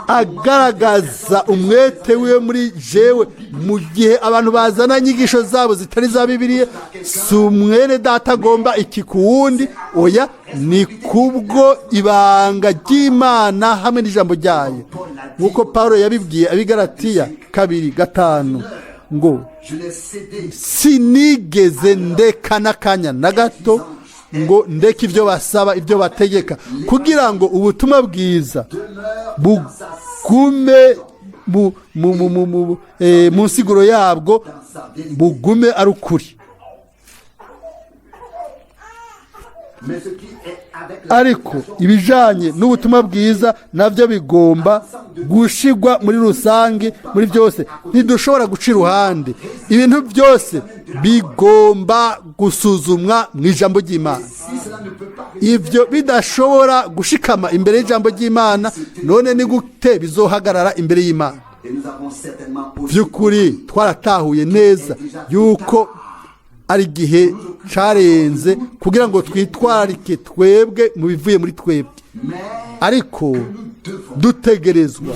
agaragaza umwete wiwe muri jewe mu gihe abantu bazana inyigisho zabo zitari za Bibiliya. Si umwene data agomba iki ku wundi, oya, ni kubwo ibanga ry'Imana hamwe n'ijambo ryayo, nk'uko Pawulo yabibwiye abigalatiya 2:5 ngo sinigeze ndeka n'akanya na gato ngo ndeke ibyo basaba, ibyo bategeka, kugira ngo ubutumwa bwiza bugume mu nsiguro yabwo, bugume ari ukuri. Ariko ibijanye n'ubutumwa bwiza navyo bigomba gushigwa muri rusange. Muri byose ntidushobora guca iruhande, ibintu byose bigomba gusuzumwa mu ijambo ry'Imana. Ivyo bidashobora gushikama imbere y'ijambo ry'Imana, none ni gute bizohagarara imbere y'Imana? Vy'ukuri twaratahuye neza yuko ari igihe carenze kugira ngo twitwararike twebwe mu bivuye muri twebwe, ariko dutegerezwa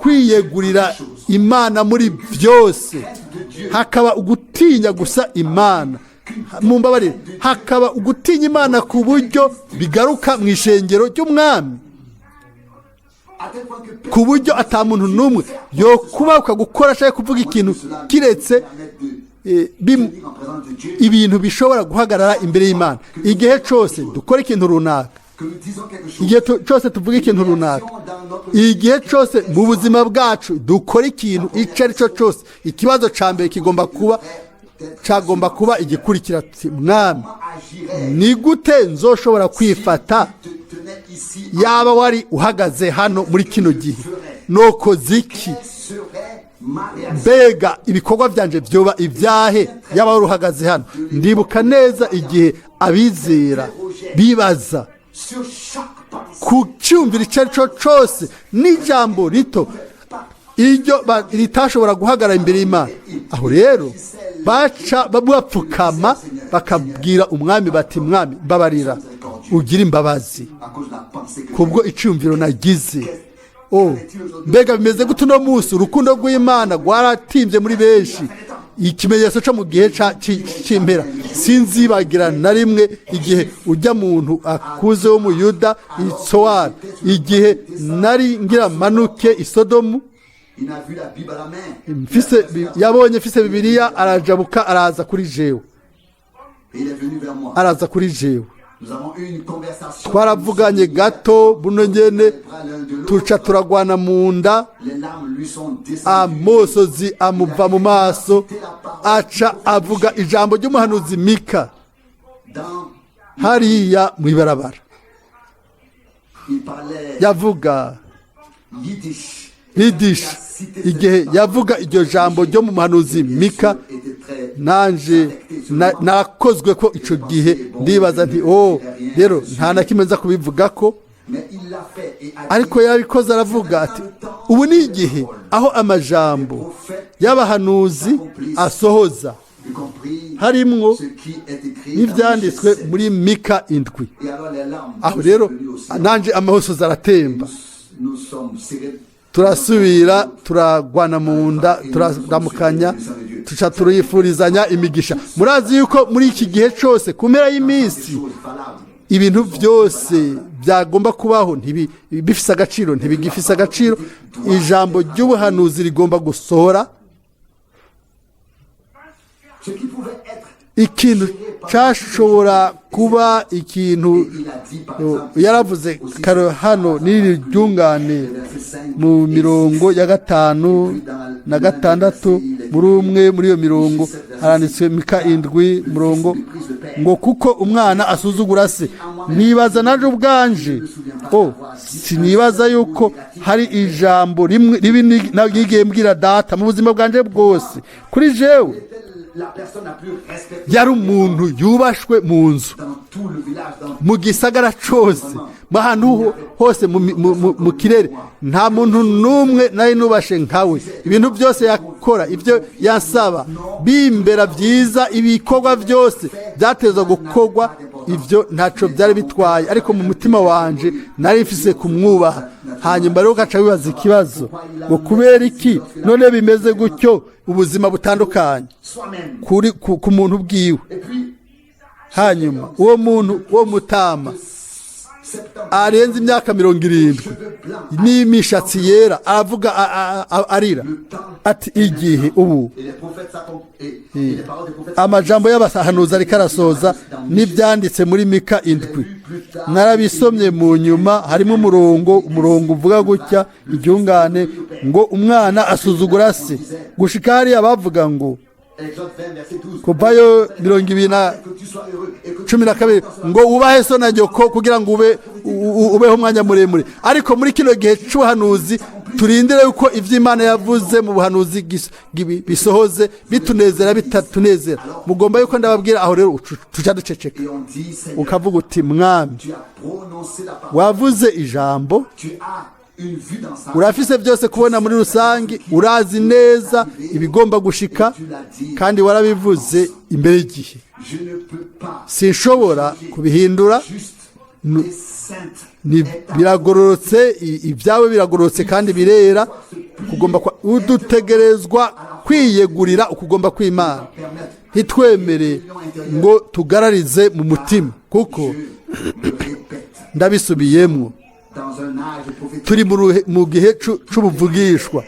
kwiyegurira Imana muri byose. Hakaba ugutinya gusa Imana, mumbabarire, hakaba ugutinya Imana ku buryo bigaruka mu ishengero ry'umwami, ku buryo ata muntu n'umwe yo kubahuka gukora ashaka kuvuga ikintu kiretse ibintu bishobora guhagarara imbere y'Imana. Igihe cyose dukora ikintu runaka, igihe cyose tuvuga ikintu runaka, igihe cyose mu buzima bwacu dukora ikintu icyo ari cyo cyose, ikibazo cya mbere cyagomba kuba igikurikira: mwami, ni gute nzoshobora kwifata yaba wari uhagaze hano muri kino gihe? Nokoze iki? Mbega ibikorwa byanje byoba ibyahe yaba wari uhagaze hano? Ndibuka neza igihe abizera bibaza ku cyumviro icyo ari cyo cyose n'ijambo rito iryo ritashobora guhagarara imbere y'Imana. Aho rero baca bapfukama bakabwira umwami bati: mwami, mbabarira, ugira imbabazi kubwo icyumviro nagize. Mbega bimeze gute uno munsi? Urukundo rw'Imana rwaratimbye muri benshi. Ikimenyetso cyo mu gihe cy'impera sinzibagira na rimwe igihe ujya muntu akuze wo mu Yuda Isowari, igihe nari ngira manuke i Sodomu, yabonye mfise Bibiliya, arajabuka araza kuri jewe, twaravuganye gato, buno nyene tuca turagwana mu nda, amosozi amuva mu maso, aca avuga ijambo ry'umuhanuzi Mika hariya mu ibarabara. Yavuga Yiddish. Igihe yavuga iryo jambo ryo mu muhanuzi Mika, nanje nakozwe ko ico gihe ndibaza nti rero nta na kimwe nza kubivuga ko, ariko yabikoze. Aravuga ati: ubu ni igihe aho amajambo y'abahanuzi asohoza, harimwo n'ivyanditswe muri Mika 7. Aho rero nanje amahosozi aratemba, turasubira turagwana mu nda, turaramukanya, tuca turifurizanya imigisha. Murazi yuko muri iki gihe cyose ku mpera y'iminsi ibintu byose byagomba kubaho bifise agaciro ntibigifise agaciro. Ijambo ry'ubuhanuzi rigomba gusohora. Ikintu cyashobora kuba ikintu yaravuze kare hano n'iri ryungane mu mirongo ya 5 na 6 muri umwe muri iyo mirongo haranditswe Mika 7 murongo ngo: kuko umwana asuzugura se. Nibaza naje ubwanje, sinibaza yuko hari ijambo rimwe ribi nagiye mbwira data mu buzima bwanje bwose. Kuri jewe yari umuntu yubashwe mu nzu, mu gisagara cyose, ahantu hose mu kirere, nta muntu n'umwe nari nubashe nkawe. Ibintu byose yakora, ibyo yasaba bimbera byiza, ibikorwa byose byatezwa gukorwa ibyo ntacyo byari bitwaye ariko mu mutima wanje nari mfise kumwubaha hanyuma rero ugaca wibaza ikibazo ngo kubera iki none bimeze gutyo ubuzima butandukanye ku muntu bwiwe hanyuma uwo muntu wo mutama arenze imyaka 70 n'imishatsi yera aravuga arira ati igihe ubu amajambo y'abasahanuzi ariko arasoza n'ibyanditse muri Mika 7 narabisomye mu nyuma harimo umurongo uvuga gutya iryungane ngo umwana asuzugura se gushika hariya bavuga ngo kuvayo 2012 ngo ubahe so na nyoko kugira ngo ubeho umwanya muremure ariko muri kino gihe cy'ubuhanuzi turindire yuko ivy'Imana yavuze mu buhanuzi bisohoze bitunezera bitatunezera mugomba yuko ndababwira aho rero tuca duceceka ukavuga uti mwami wavuze ijambo urafise byose kubona muri rusangi urazi neza ibigomba gushika kandi warabivuze imbere y'igihe sinshobora kubihindura biragororotse ibyawe biragororotse kandi birera kugomba udutegerezwa kwiyegurira ukugomba kw'Imana ntitwemere ngo tugararize mu mutima kuko ndabisubiyemwo turi mu gihe c'ubuvugishwa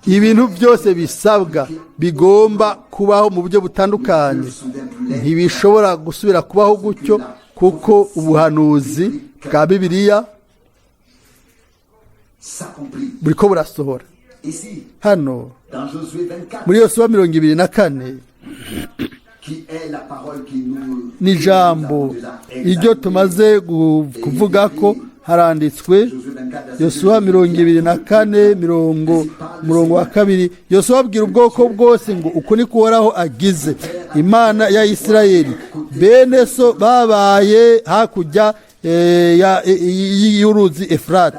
ibintu byose bisabwa bigomba kubaho mu buryo butandukanye ntibishobora gusubira kubaho gutyo kuko ubuhanuzi bwa Bibiliya buriko burasohora hano muri Yosuwa 24 ni ijambo iryo tumaze kuvuga ko haranditswe Yosuwa 24 murongo wa 2 Yosuwa abwira ubwoko bwose ngo uko ni kuhoraho agize Imana ya Isirayeli bene so babaye hakurya y'uruzi Efrate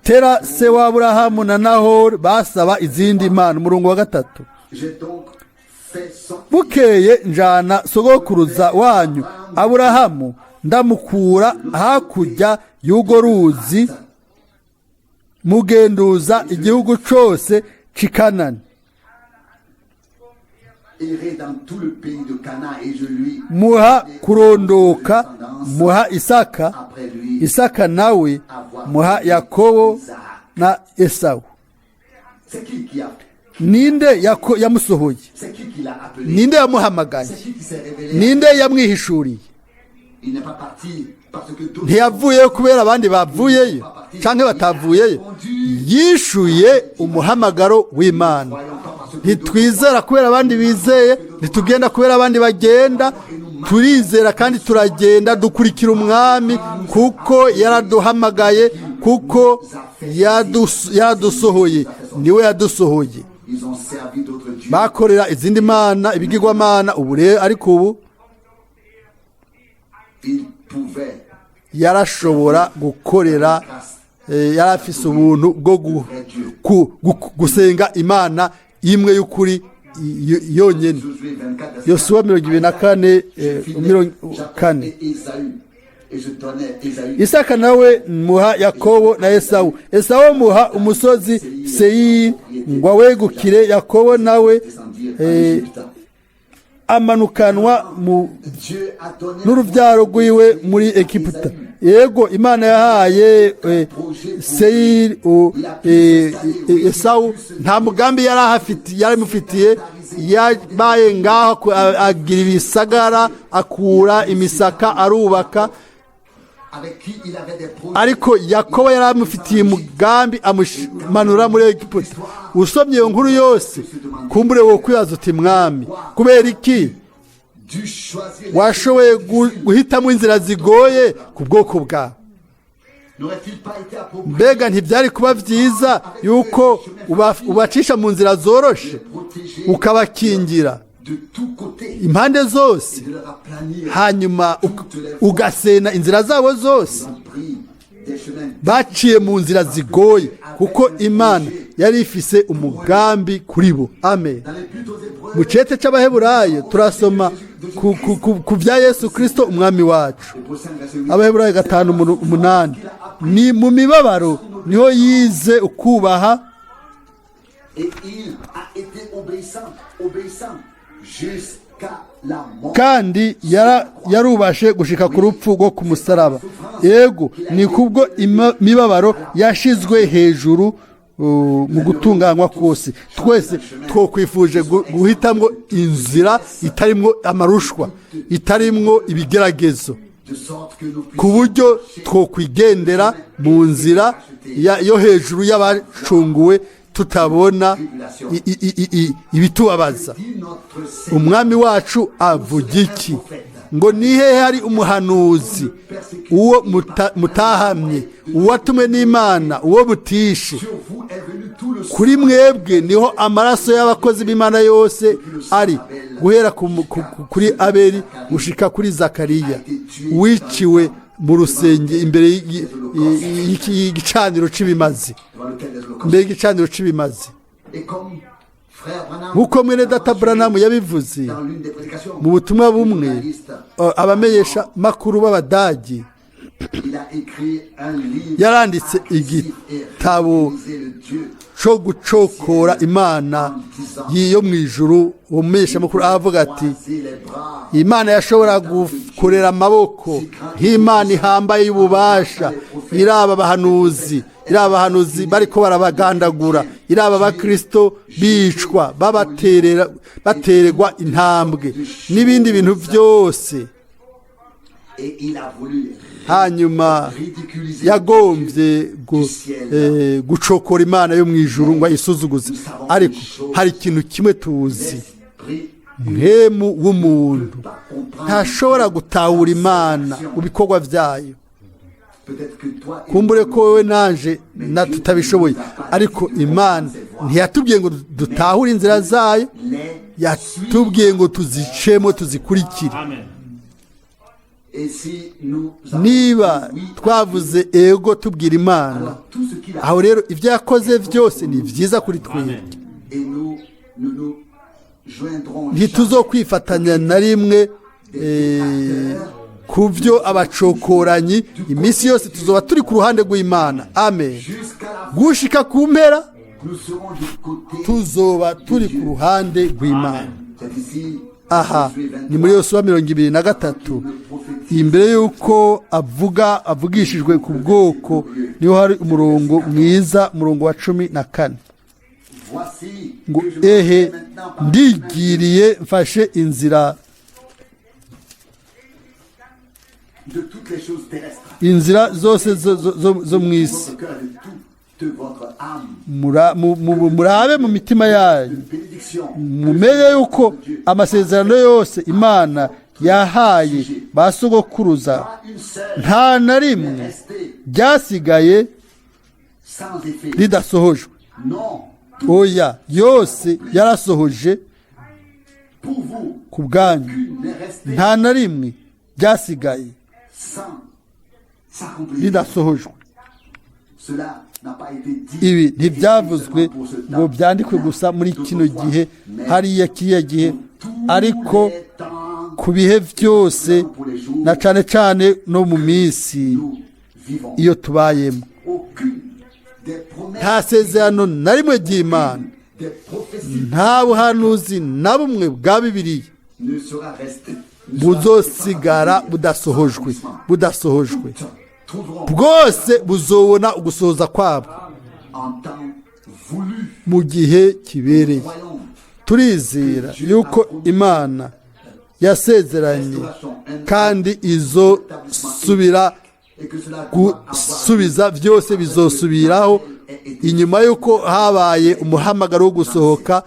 Tera se wa Aburahamu na Nahor basaba izindi mana murongo wa 3 bukeye njana sogokuruza wanyu Aburahamu ndamukura hakurya y'ugo ruzi mugenduza igihugu cyose cikanani muha kurondoka muha Isaka nawe muha Yakobo na Esau ninde yamusohoye ninde yamuhamagaye ninde yamwihishuriye ntiyavuyeyo kubera abandi bavuyeyo canke batavuyeyo yishuye umuhamagaro w'Imana ntitwizera kubera abandi bizeye ntitugenda kubera abandi bagenda turizera kandi turagenda dukurikira umwami kuko yaraduhamagaye kuko yadusohoye niwe yadusohoye bakorera izindi mana ibigirwamana ubu rero ariko ubu yarashobora gukorera yarafise ubuntu bwo gusenga Imana imwe y'ukuri yonyene Yosuwa 24 Isaka nawe muha Yakobo na Esau muha umusozi Seiri ngo awegukire Yakobo nawe amanukanwa n'uruvyaro rwiwe muri Egiputa yego Imana yahaye Seiri Esau nta mugambi yaramufitiye yabaye ngaho agira ibisagara akura imisaka arubaka ariko Yakobo yaramufitiye umugambi amumanura muri Egiputa usomye iyo nkuru yose kumbure wo kwibaza uti mwami kubera iki washoboye guhitamo inzira zigoye ku bwoko bwawe mbega ntibyari kuba byiza yuko ubacisha mu nzira zoroshe ukabakingira impande zose hanyuma ugasena inzira zabo zose baciye mu nzira zigoye kuko Imana yari ifise umugambi kuri bo amen mu cete c'abaheburayo turasoma ku vya Yesu Kristo umwami wacu. Abaheburayo 5:8 ni mu mibabaro niho yize ukubaha kandi yarubashe gushika ku rupfu rwo ku musaraba. Yego ni kubwo imibabaro yashizwe hejuru mu gutunganywa kose. Twese twokwifuje guhitamwo inzira itarimwo amarushwa, itarimwo ibigeragezo, ku buryo twokwigendera mu nzira yo hejuru y'abacunguwe, tutabona ibitubabaza. Umwami wacu avuga iki? Ngo nihe hari umuhanuzi uwo mutahamye, uwatumwe n'Imana, uwo butishe. Kuri mwebwe niho amaraso y'abakozi b'Imana yose ari, guhera kuri Abeli gushika kuri Zakariya wiciwe mu rusenge imbere y'igicaniro c'ibimazi, imbere y'igicaniro c'ibimazi. Nk'uko mwene data Branham yabivuze mu butumwa bumwe, abamenyesha makuru b'Abadagi, yaranditse igitabo cyo gucokora Imana yo mu ijuru. Uwo mumenyesha makuru avuga ati, Imana yashobora gukorera amaboko nk'Imana ihambaye y'ububasha, iraba abahanuzi bariko barabagandagura, iraba abakristo bicwa batererwa intambwe n'ibindi bintu byose. Hanyuma yagombye gucokora Imana yo mu ijuru ngo ayisuzuguze. Ariko hari ikintu kimwe tuzi, mwemu w'umuntu ntashobora gutahura Imana mu bikorwa byayo. Kumbure ko wowe nanje tutabishoboye, ariko Imana ntiyatubwiye ngo dutahure inzira zayo, yatubwiye ngo tuzicemo, tuzikurikire. Niba twavuze ego tubwira Imana, aho rero ibyo yakoze byose ni byiza kuri twebwe. Ntituzokwifatanya na rimwe ku byo abacokoranyi. Iminsi yose tuzoba turi ku ruhande rw'Imana. Amen. Gushika ku mpera tuzoba turi ku ruhande rw'Imana. Aha ni muri Yosuwa 23, imbere yuko avugishijwe ku bwoko, niho hari umurongo mwiza, umurongo wa 14, ngo ehe ndigiriye mfashe inzira zose zo mu isi, murabe mu mitima yanyu, mumenye yuko amasezerano yose Imana yahaye ba sogokuruza nta na rimwe ryasigaye ridasohojwe. Oya, yose yarasohoje ku bwanyu, nta na rimwe ryasigaye ridasohojwe. Ibi ntibyavuzwe ngo byandikwe gusa muri kino gihe, hariya kiriya gihe, ariko ku bihe byose, na cane cane no mu minsi iyo tubayemo. Nta sezerano na rimwe ry'Imana, nta buhanuzi na bumwe bwa Bibiliya buzosigara budasohojwe. Bwose buzobona ugusohoza kwabwo mu gihe kibereye. Turizera yuko Imana yasezeranye kandi gusubiza byose bizosubiraho inyuma yuko habaye umuhamagaro wo gusohoka.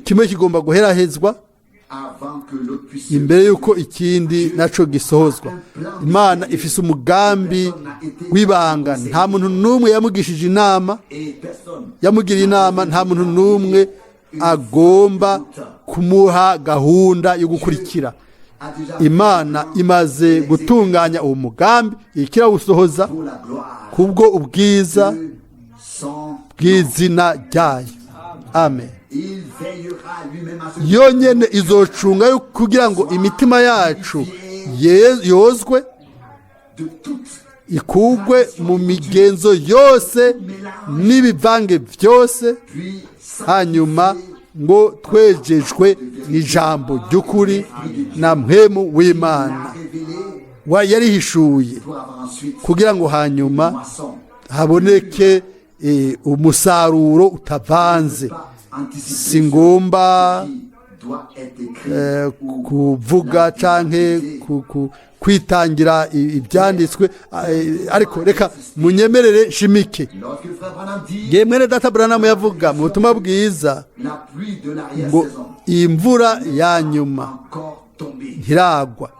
Kimwe kigomba guherahezwa imbere yuko ikindi naco gisohozwa. Imana ifise umugambi w'ibanga, nta muntu n'umwe yamugishije inama, yamugiriye inama, nta muntu n'umwe agomba kumuha gahunda yo gukurikira. Imana imaze gutunganya uwo mugambi, ikirawusohoza kubwo ubwiza bw'izina ryayo. amen yonyene izocunga kugira ngo imitima yacu yozwe ikugwe mu migenzo yose n'ibivange byose hanyuma ngo twejejwe n'ijambo ry'ukuri na mpwemu w'Imana yarihishuye kugira ngo hanyuma haboneke umusaruro utavanze. Si ngomba kuvuga canke kwitangira ibyanditswe, ariko reka munyemerere shimike. Mwene Data Branham yavuga mu butumwa bwiza ngo imvura ya nyuma ntiragwa.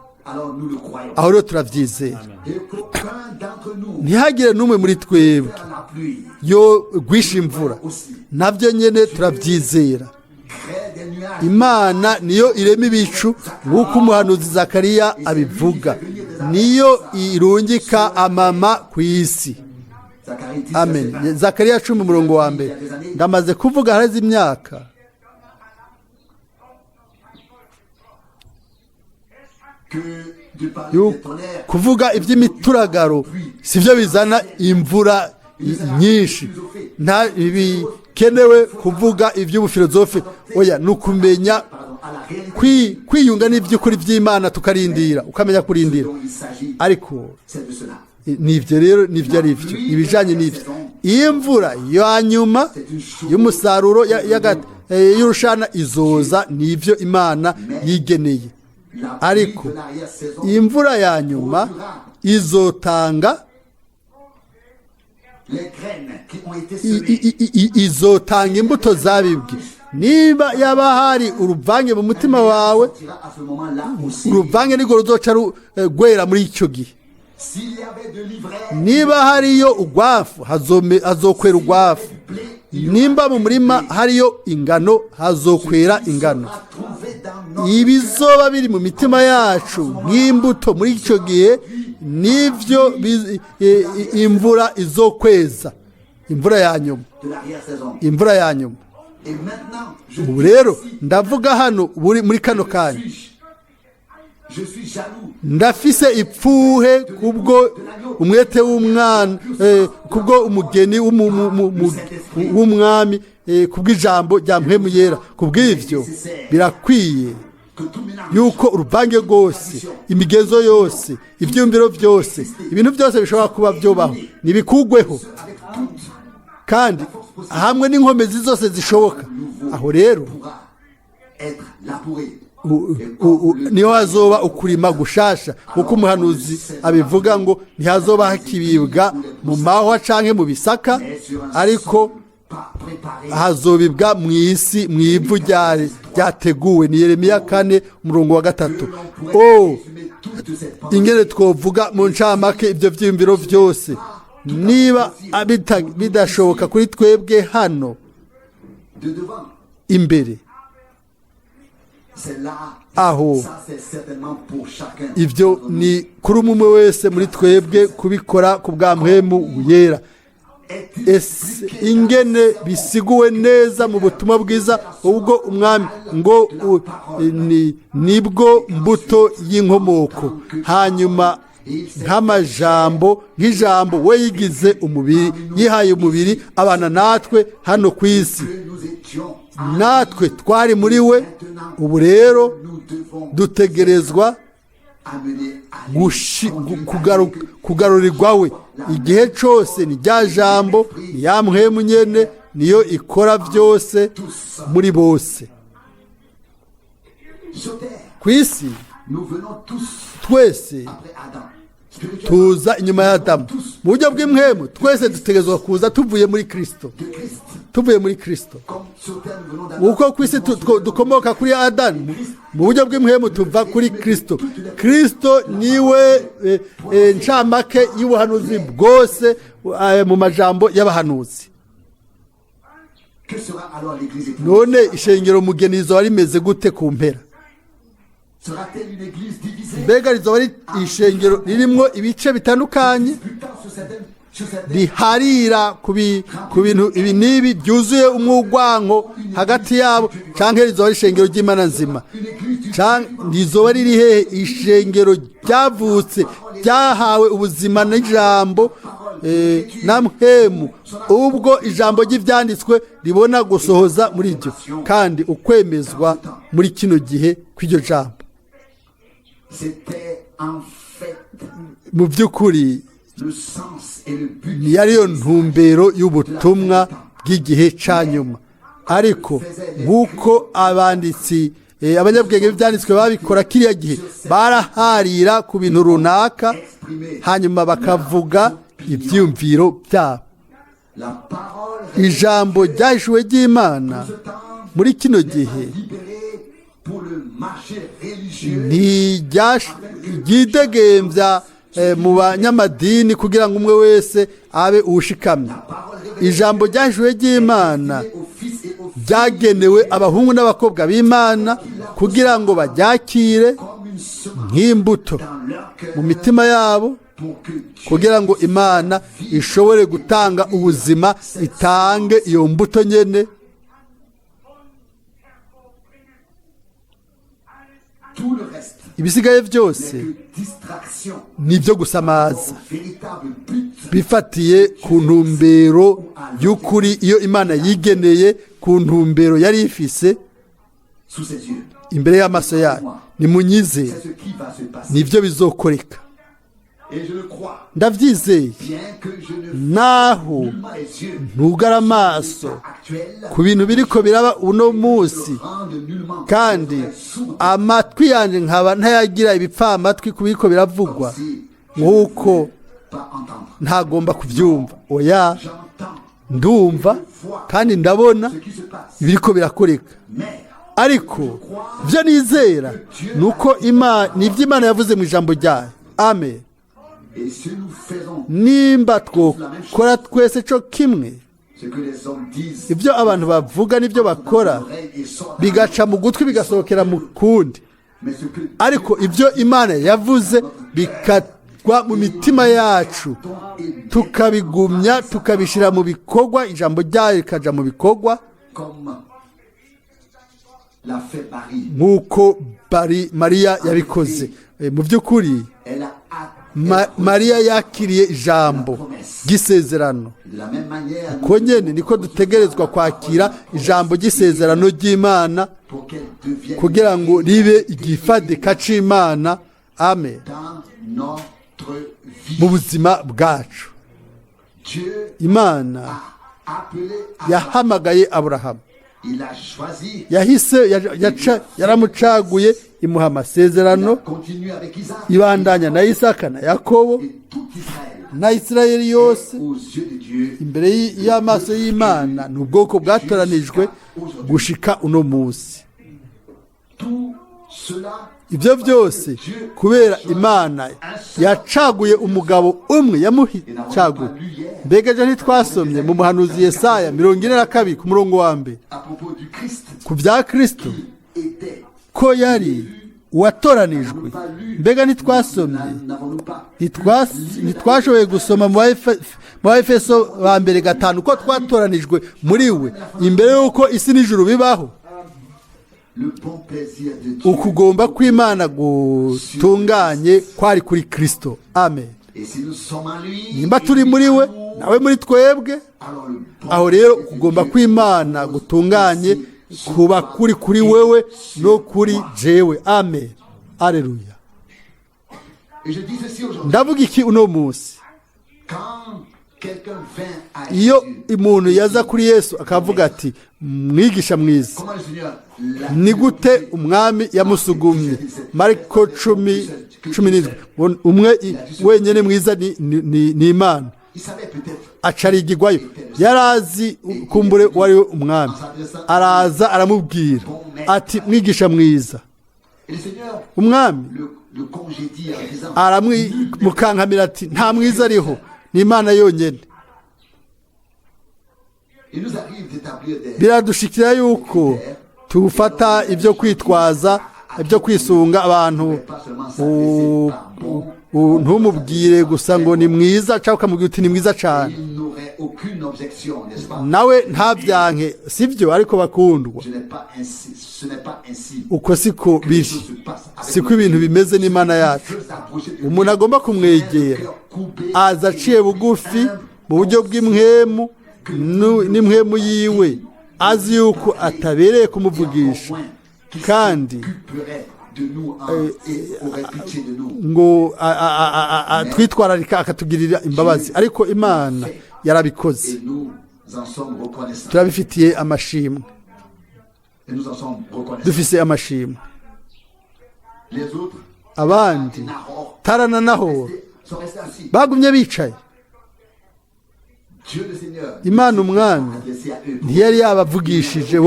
Aho rero turabyizera, ntihagire n'umwe muri twebwe yo gwisha imvura, nabyo nyene turabyizera. Imana niyo irema ibicu nk'uko umuhanuzi Zakariya abivuga, niyo irungika amama ku isi. Amen. Zakariya 10:1. Ndamaze kuvuga harazi imyaka kuvuga iby'imituragaro sivyo bizana imvura nyinshi. Nta bikenewe kuvuga iby'ubufilozofe, oya nukumenya kwiyunga n'iby'ukuri by'Imana tukarindira, ukamenya kurindira. Ariko nivyo rero nivyo ari byo ibijanye n'ivyo. Iyi mvura ya nyuma y'umusaruro y'urushana izoza, nivyo Imana yigeneye. Ariko imvura ya nyuma izotanga imbuto zabibwe. Niba yaba hari uruvange mu mutima wawe, uruvange nirwo ruzoca rwera muri icyo gihe. Niba hariyo urwafu, hazokwera urwafu. Nimba mu murima hariyo ingano, hazokwera ingano. Ibizoba biri mu mitima yacu nk'imbuto muri icyo gihe, nivyo imvura izokweza, imvura ya nyuma, imvura ya nyuma. Ubu rero ndavuga hano muri kano kanya, ndafise ipfuhe kubwo umwete w'umwana, kubwo umugeni w'umwami, kubw'ijambo rya mpwemu yera. Kubw'ivyo birakwiye yuko uruvange rwose, imigenzo yose, ivyumviro byose, ibintu byose bishobora kuba byobaho nibikugweho, kandi hamwe n'inkomezi zose zishoboka. Aho rero niho hazoba ukurima gushasha, kuko umuhanuzi abivuga ngo ntihazoba hakibibwa mu mahwa canke mu bisaka, ariko hazobibwa mu isi, mu ivu ryateguwe. Ni Yeremiya 4:3. Ingene twovuga mu ncamake ibyo vy'imbiro byose, niba bidashoboka kuri twebwe hano imbere, aho ibyo ni kuri umwe wese muri twebwe kubikora ku bwa mpwemu yera. Ingene bisiguwe neza mu butumwa bwiza, ubwo umwami ngo nibwo mbuto y'inkomoko. Hanyuma nk'ijambo we yigize umubiri, yihaye umubiri abana natwe hano ku isi, natwe twari muri we. Ubu rero dutegerezwa kugarurirwa we igihe cyose. Ni rya jambo, ni ya mpwemu nyene, niyo ikora byose muri bose. Ku isi twese tuza inyuma ya Adamu. Mu buryo bw'impwemu twese dutegerezwa kuza tuvuye muri Kristo, uko ku isi dukomoka kuri Adamu. Mu buryo bw'impwemu tuva kuri Kristo. Kristo niwe ncamake y'ubuhanuzi bwose mu majambo y'abahanuzi. None ishengero mugeni rizoba rimeze gute ku mpera? Mbega rizoba ari ishengero ririmwo ibice bitandukanye, riharira ku bintu ibi n'ibi byuzuye umwugwanko hagati yabo cyangwa rizoba ari ishengero ry'Imana nzima rizoba riri hehe ishengero ryavutse ryahawe ubuzima n'ijambo na mpemu ubwo ijambo ry'ibyanditswe ribona gusohoza muri ryo kandi ukwemezwa muri kino gihe kw'iryo jambo mu by'ukuri niyo ntumbero y'ubutumwa bw'igihe cya nyuma ariko nk'uko abanditsi abanyabwenge b'ibyanditswe babikora kiriya gihe baraharira ku bintu runaka hanyuma bakavuga ibyiyumviro byabo ijambo ryahishuwe ry'Imana muri kino gihe ntiryidegembya mu banyamadini kugira ngo umwe wese abe uwushikamye ijambo ryahishuwe ry'Imana ryagenewe abahungu n'abakobwa b'Imana kugira ngo baryakire nk'imbuto mu mitima yabo kugira ngo Imana ishobore gutanga ubuzima itange iyo mbuto nyene ibisigaye byose nibyo gusamaza bifatiye ku ntumbero y'ukuri iyo Imana yigeneye ku ntumbero yari ifise imbere y'amaso yayo nimunyizere nibyo bizokoreka ndabyizeye naho ntugara amaso ku bintu biriko biraba uno munsi kandi amatwi yanjye nkaba ntayagira ibipfamatwi ku biriko biravugwa nk'uko ntagomba kubyumva oya ndumva kandi ndabona ibiriko birakoreka ariko ibyo nizera ni uko nibyo Imana yavuze mu ijambo ryayo amen nimba twokora twese cyo kimwe ibyo abantu bavuga n'ibyo bakora bigaca mu gutwi bigasohokera mu kundi ariko ibyo Imana yavuze bikatwa mu mitima yacu tukabigumya tukabishyira mu bikorwa ijambo ryayo rikaja mu bikorwa nk'uko Mariya yabikoze mu by'ukuri Mariya yakiriye ijambo ry'isezerano uko nyene niko dutegerezwa kwakira ijambo ry'isezerano ry'Imana kugira ngo ribe igifadika c'Imana amen mu buzima bwacu Imana yahamagaye Aburahamu yaramucaguye imuha amasezerano ibandanya na Isaka na Yakobo na Isirayeli yose imbere y'amaso y'Imana ni ubwoko bwatoranijwe gushika uno munsi ibyo byose kubera Imana yacaguye umugabo umwe yamucaguye mbega je ntitwasomye mu muhanuzi Yesaya 42 ku murongo wa mbere ku bya Kristo ko yari uwatoranijwe mbega ntitwasomye ntitwashoboye gusoma mu Efeso ba mbere 5 ko twatoranijwe muri we imbere y'uko isi n'ijuru bibaho ukugomba kw'Imana gutunganye kwari kuri Kristo amen nimba turi muri we nawe muri twebwe aho rero ukugomba kw'Imana gutunganye kuba kuri wewe no kuri jewe amen alleluia ndavuga iki uno munsi iyo umuntu yaza kuri Yesu akavuga ati mwigisha mwiza ni gute umwami yamusugumye Mariko 10:17 umwe wenyene mwiza ni Imana acarigirwayo yarazi kumbure wari umwami araza aramubwira ati mwigisha mwiza umwami mukankamira ati nta mwiza ariho ni Imana yonyene biradushikira yuko tufata ibyo kwitwaza ibyo kwisunga abantu ntumubwire gusa ngo ni mwiza cyangwa ukamubwira uti ni mwiza cyane Il n'aurait aucune objection, n'est-ce pas? nawe ntabyanke sibyo ariko bakundwa Ce n'est pas ainsi uko siko que les biri choses se passent avec siko nous. ibintu bimeze n'Imana yacu Veut s'approcher de umuntu lui, agomba kumwegera cœur coupé, aza aciye bugufi mu buryo bw'imwemu n'imwemu yiwe azi yuko atabereye kumuvugisha kandi s'occuperait de nous et aurait pitié de nous. ngo twitwararika akatugirira imbabazi ariko Imana yarabikoze Et nous en sommes reconnaissants. turabifitiye amashimwe Et nous en sommes reconnaissants. dufise amashimwe Les autres, abandi Nahor, Tarana na Nahoro sont restés assis. bagumye bicaye Dieu le Seigneur Imana umwami adressé à eux. ntiyari yabavugishije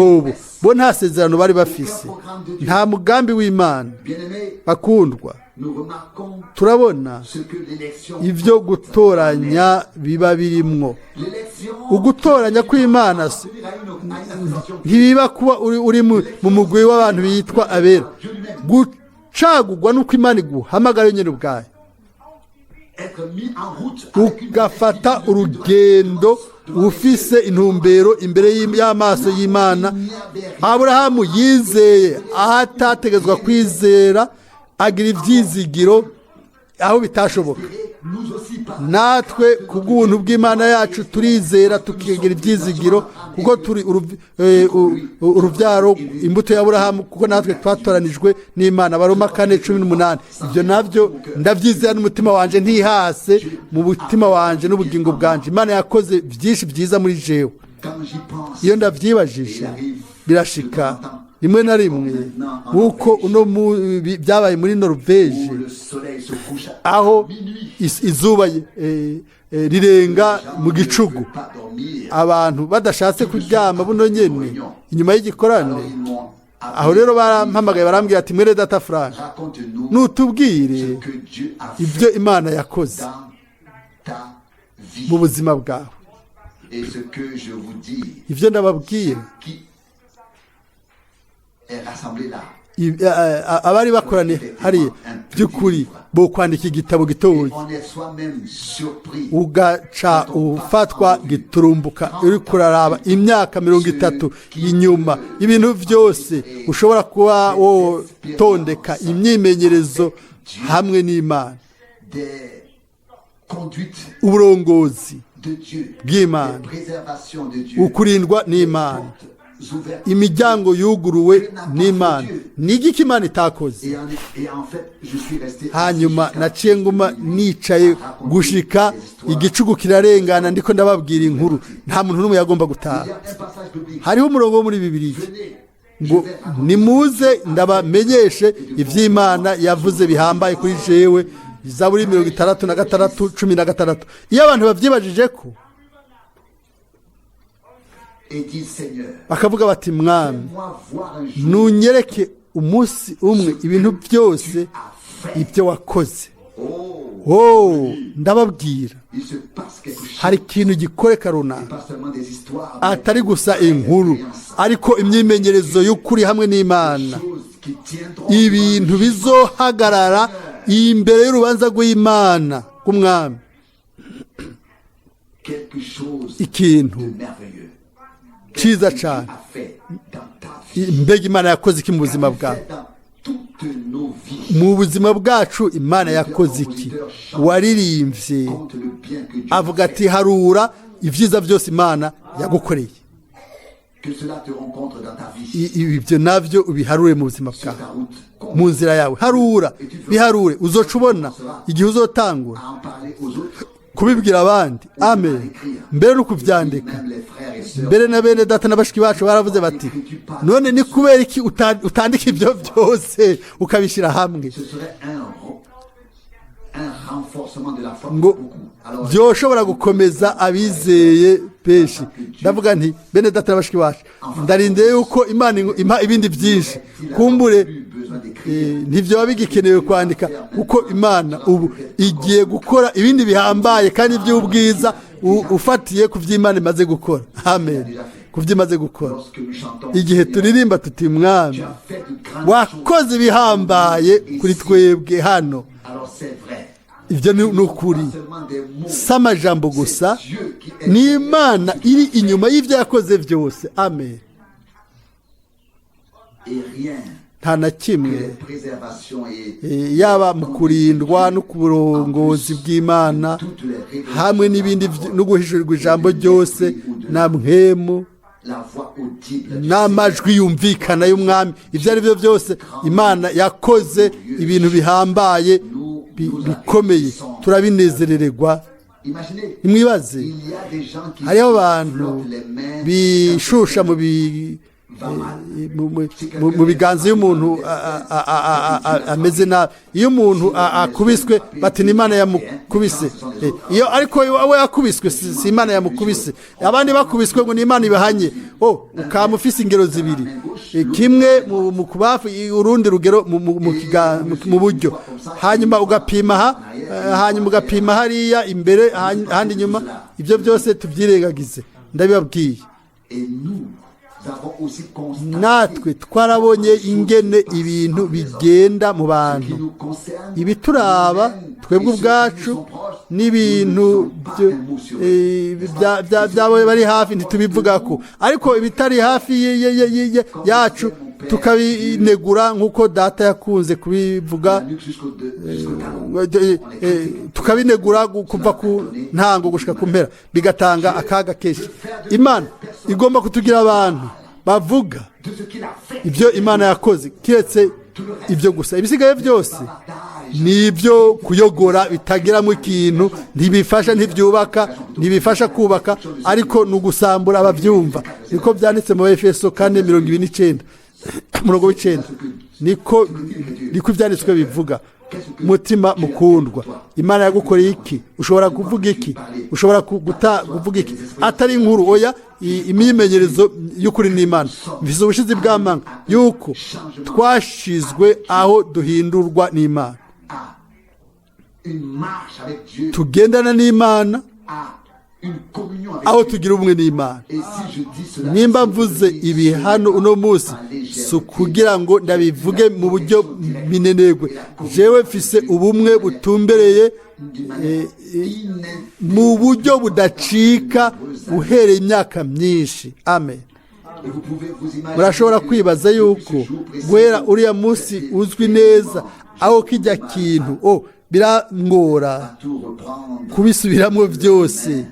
bo nta sezerano bari bafise nta mugambi w'Imana Bien-aimés, bakundwa nous remarquons turabona ce que l'élection. ibyo gutoranya biba birimwo L'élection. ugutoranya kw'Imana Venir à une association. ntibiba kuba uri mu mugwi w'abantu bitwa abera gucagurwa n'uko Imana iguhamagara nyine ubwayo Être mis en route avec une ugafata urugendo ufise intumbero imbere y'amaso y'Imana Aburahamu yizeye aho atategetswe kwizera agira ibyizigiro aho bitashoboka nous aussi par natwe ku bw'ubuntu bw'Imana yacu turizera tukigira ibyizigiro kuko turi urubyaro imbuto ya Aburahamu kuko natwe twatoranijwe n'Imana Baroma 4:18 ibyo nabyo ndabyizera n'umutima wanje ntihase mu mutima wanje n'ubugingo bwanje Imana yakoze byinshi byiza muri jewe quand j'y pense. iyo ndabyibajije birashika rimwe na rimwe nk'uko byabaye muri Norvege Où le soleil se couche aho à minuit. izuba rirenga mu gicugu Pas dormir. abantu badashatse kuryama buno nyene inyuma y'igikorane Alors ils m'ont aho rero barampamagaye barambwira ati Mwene Data Frank raconte-nous nutubwire ce que Dieu a fait ibyo Imana yakoze dans ta vie. mu buzima bwawe Et ce que je vous dis, ibyo ndababwiye qui est rassemblé là, abari bakorane hariya by'ukuri bo kwandika igitabo gitoya on est soi-même surpris. ugaca ufatwa giturumbuka uri kuraraba imyaka 30 inyuma ibintu byose ushobora kuba wotondeka imyimenyerezo hamwe n'Imana Des conduites uburongozi de Dieu, bw'Imana des préservations de Dieu, ukurindwa n'Imana portes ouvertes. imiryango yuguruwe n'Imana n'igiki Imana itakoze Et en fait, je suis resté hanyuma naciye nguma nicaye gushika igicugu kirarengana ndiko ndababwira inkuru nta muntu n'umwe yagomba gutaha Il y a un passage biblique. hariho umurongo wo muri Bibiliya Venez, ngo nimuze ndabamenyeshe iby'Imana yavuze bihambaye kuri jewe Zaburi 66:16 iyo abantu bavyibajije ko et dis Seigneur, bakavuga bati mwami moi voir un jour nunyereke umunsi umwe ibintu byose à faire. ibyo wakoze Oh, ndababwira il se passe quelque chose. hari ikintu gikoreka runaka Pas seulement des histoires, atari gusa inkuru ariko imyimenyerezo y'ukuri hamwe n'Imana des choses qui tiendront ibintu bizohagarara imbere y'urubanza rw'Imana rw'umwami quelque chose ikintu de merveilleux. ciza cyane A fait dans ta vie, mbega Imana yakoze iki mu buzima bwawe fait dans toutes nos vies. mu buzima bwacu Imana yakoze iki waririmbye Compte le bien que Dieu avuga a fait. ati harura ibyiza byose Imana yagukoreye Que cela te rencontre dans ta vie. ibyo navyo ubiharure mu buzima Sur bwawe ta route, compte mu nzira yawe harura biharure uzoca ubona igihe uzotangura à en parler aux autres, kubibwira abandi amen mbere no kubyandika même les frères et sœurs. mbere na bene data n'abashiki bacu baravuze bati none ni kubera iki utandika ibyo byose ukabishyira hamwe Ce serait un renforcement de la foi pour ngo beaucoup. Alors, byoshobora gukomeza abizeye benshi ndavuga nti bene data n'abashiki bacu ndarindeye yuko Imana impa ibindi byinshi kumbure plus besoin d'écrire. ntibyo bigikenewe kwandika kuko Imana ubu igiye gukora ibindi bihambaye kandi by'ubwiza ufatiye ku by'Imana imaze gukora amen ku byo imaze gukora Lorsque nous chantons, igihe turirimba tuti mwami tu as fait de grandes choses. wakoze ibihambaye kuri twebwe hano Alors c'est vrai. ibyo ni ukuri si amajambo gusa ni imana iri inyuma y'ibyo yakoze byose amen nta na kimwe yaba mu kurindwa no ku burongozi bw'imana hamwe n'ibindi no guhishurirwa ijambo ryose na mwemu n'amajwi yumvikana y'umwami ibyo ari byo byose imana yakoze ibintu bihambaye bikomeye turabinezererwa nimwibaze hariho abantu bishusha mu biganza y'umuntu ameze nabi iyo umuntu akubiswe bati ni imana yamukubise iyo ariko we yakubiswe si imana yamukubise abandi bakubiswe ngo ni imana ibahanye ukaba ufise ingero zibiri kimwe mu kubafu urundi rugero mu buryo hanyuma ugapima hanyuma ugapima hariya imbere ahandi inyuma ibyo byose tubyirengagize ndabibabwiye natwe twarabonye ingene ibintu bigenda mu bantu ibituraba twebwe ubwacu n'ibintu byabo bari hafi ntitubivuga ko ariko ibitari hafi yacu tukabinegura nk'uko data yakunze kubivuga tukabinegura kuva ku ntango gushika ku mpera bigatanga akaga kenshi imana igomba kutugira abantu bavuga ibyo imana yakoze kiretse ibyo gusa ibisigaye byose ni ibyo kuyogora bitagiramo ikintu ntibifasha ntibyubaka ntibifasha kubaka ariko ni ugusambura ababyumva niko byanditse mu Efeso 4:29 umurongo w'icenda niko ibyanditswe bivuga mutima mukundwa imana yagukoreye iki ushobora kuvuga iki ushobora kuvuga iki atari inkuru oya imyimenyerezo y'ukuri n'imana mvise ubushizi bw'amanga yuko twashizwe aho duhindurwa n'imana tugendana n'imana aho tugira ubumwe n'imana nimba mvuze ibi hano uno munsi si ukugira ngo ndabivuge mu buryo minenegwe jewe mfise ubumwe butumbereye mu buryo budacika uhereye imyaka myinshi amen murashobora kwibaza yuko guhera uriya munsi uzwi neza aho kijya kintu birangora kubisubiramo byose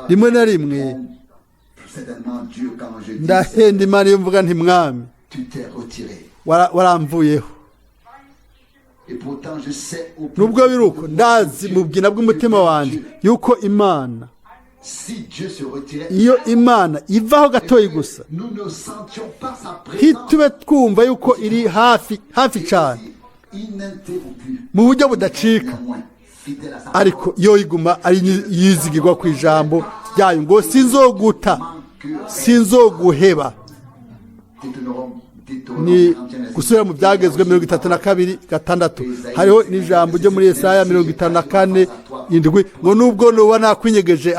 rimwe na rimwe ndahenda imana iyo mvuga nti mwami waramvuyeho nubwo biri uko ndazi mu bwina bw'umutima wanjye yuko imana iyo imana ivaho gatoyi gusa ntitube twumva yuko iri hafi cyane mu buryo budacika ariko iyo iguma ari yizigirwa ku ijambo ryayo ngo sinzoguheba ni gusubira mu byagezwe 32:6 hariho n'ijambo ryo muri Yesaya 54:7 ngo nubwo nuba nakwinyegeje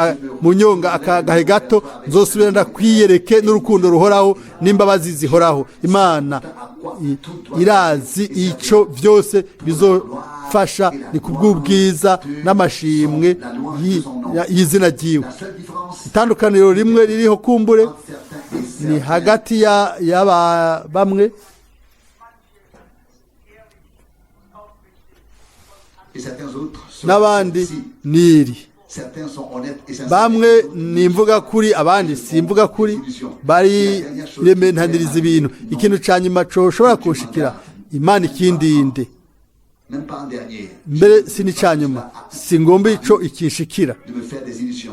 mu nyonga akagahe gato nzosubira ndakwiyereke n'urukundo ruhoraho n'imbabazi zihoraho imana irazi ico byose bizofasha ni kubw'ubwiza n'amashimwe y'izina ryiwe itandukaniro rimwe ririho kumbure ni hagati y'aba bamwe n'abandi niri bamwe nimvuga kuri abandi simvuga kuri bari rementaniriza ibintu ikintu cyanyuma coshobora kushikira imana ikindinde mbere sinicanyuma singomba ico ikishikira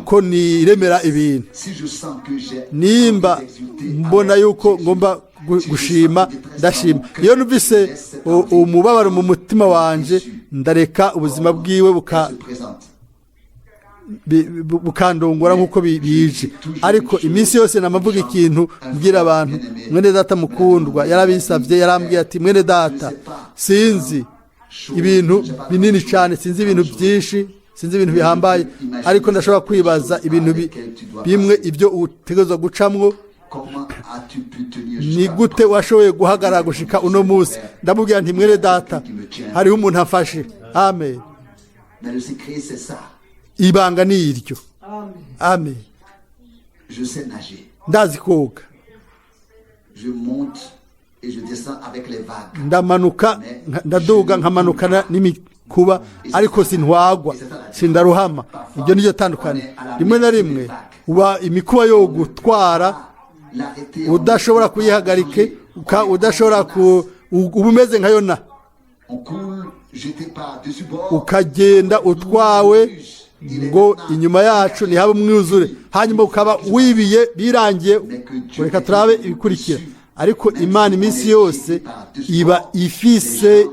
ko niremera ibintu nimba mbona yuko ngomba gushima ndashima iyo numvise umubabaro mu mutima wanje ndareka ubuzima bwiwe bukandongora nk'uko bije ariko iminsi yose namavuga ikintu mbwira abantu mwene data mukundwa yarabisavye yarambwiye ati mwene data sinzi ibintu binini cyane sinzi ibintu byinshi sinzi ibintu bihambaye ariko ndashobora kwibaza ibintu bimwe ibyo utegerezwa gucamwo comment as-tu pu tenir ni jusqu'à gute washoboye guhagarara gushika uno munsi ndamubwira nti mwene data hariho umuntu afashe amen. Mais le secret, c'est ça. Ibanga ni iryo amen. Je sais nager. Ndazi koga Je monte et je descends avec les vagues. ndamanuka ndaduga nkamanukana n'imikuba ariko sintwagwa sindaruhama. Ibyo niryo tandukanye. Rimwe na rimwe uba imikuba yo gutwara udashobora kuyihagarike udashobora uba umeze nka yona ukagenda utwawe ngo inyuma yacu ntihaba umwuzure hanyuma ukaba wibiye birangiye. Reka turabe ibikurikira. Ariko Imana iminsi yose iba ifise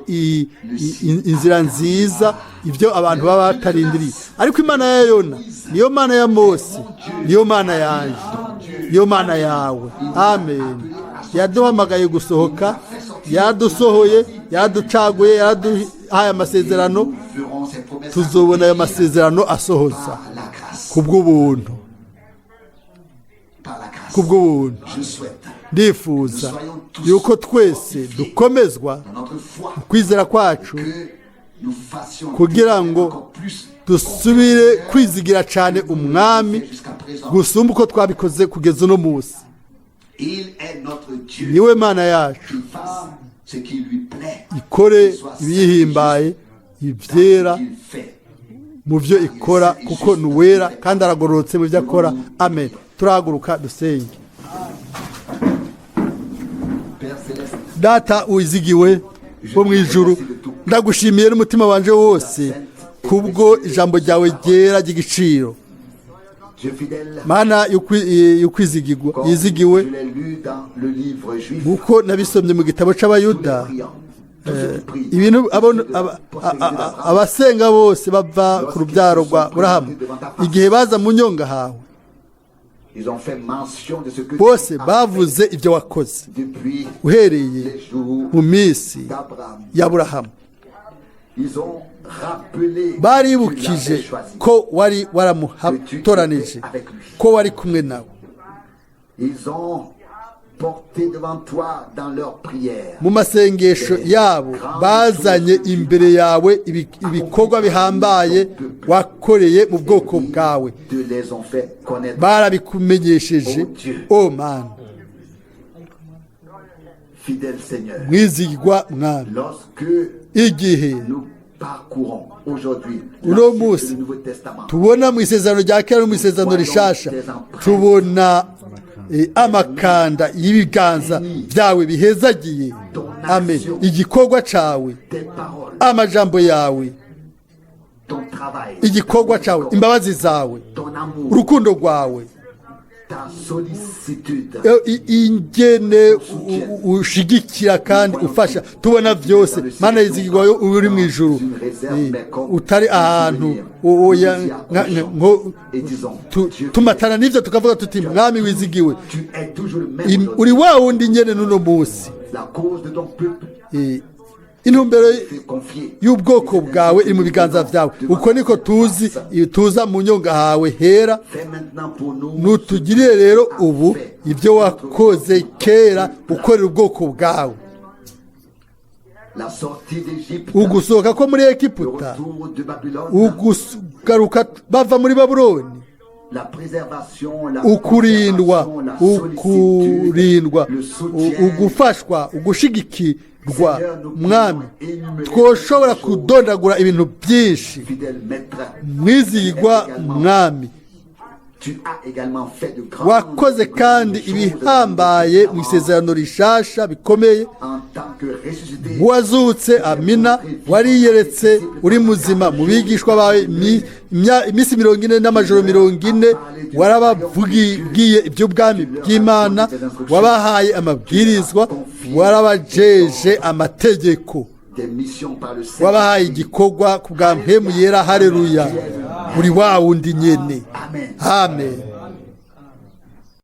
inzira nziza ibyo abantu baba batarindiriye. Ariko Imana ya Yona niyo Mana ya Mose niyo Mana yanje niyo Mana yawe amen. Yaduhamagaye gusohoka, yadusohoye, yaducaguye, yaduhaye amasezerano. Tuzobona ayo masezerano asohoza kubw'ubuntu kubw'ubuntu. Ndifuza yuko twese dukomezwa kwizera kwacu kugira ngo dusubire kwizigira cyane umwami gusumba uko twabikoze kugeza uno munsi. Niwe Mana yacu ikore ibiyihimbaye ibyera mu byo ikora kuko ni uwera kandi aragororotse mu byo akora amen. Turahaguruka dusenge. Data wizigiwe wo mu ijuru, ndagushimiye n'umutima wanje wose kubwo ijambo ryawe ryera ry'igiciro. Mana yukwizigirwa yizigiwe nkuko nabisomye mu gitabo c'abayuda. Ibintu abasenga bose bava ku rubyaro rwa Aburahamu igihe baza mu nyonga hawe bose bavuze ibyo wakoze uhereye mu minsi ya Aburahamu. Baribukije ko wari waramutoranije, ko wari kumwe nawe. Mu masengesho yabo bazanye imbere yawe ibikorwa bihambaye wakoreye mu bwoko bwawe, barabikumenyesheje. O Mana mwizigirwa mwami, igihe uno munsi tubona mu isezerano rya kera no mu isezerano rishasha tubona amakanda y'ibiganza byawe bihezagiye amen. Igikorwa cawe, amajambo yawe, igikorwa cawe, imbabazi zawe, urukundo rwawe, ingene ushigikira kandi ufasha. Tubona byose Mana yizigirwa uri mu ijuru, utari ahantu tumatana n'ivyo tukavuga tuti mwami wizigiwe, uri wa wundi nyene n'uno munsi. Intumbero y'ubwoko bwawe iri mu biganza byawe. Uko niko tuza mu nyonga hawe hera. Nutugirire rero ubu ibyo wakoze kera ukorera ubwoko bwawe. Ugusohoka ko muri Egiputa, ugugaruka bava muri Babuloni, ukurindwa, ugufashwa, ugushigikirwa mwami. Twoshobora kudondagura ibintu byinshi. Mwizigirwa mwami, wakoze kandi ibihambaye mu isezerano rishasha bikomeye. Wazutse amina, wariyeretse uri muzima mu bigishwa bawe iminsi 40 n'amajoro 40. Warabavugiye iby'ubwami bw'Imana, wabahaye amabwirizwa, warabajeje amategeko, wabahaye igikorwa ku bwa mpemu yera. Haleluya, uri wa wundi nyene amen.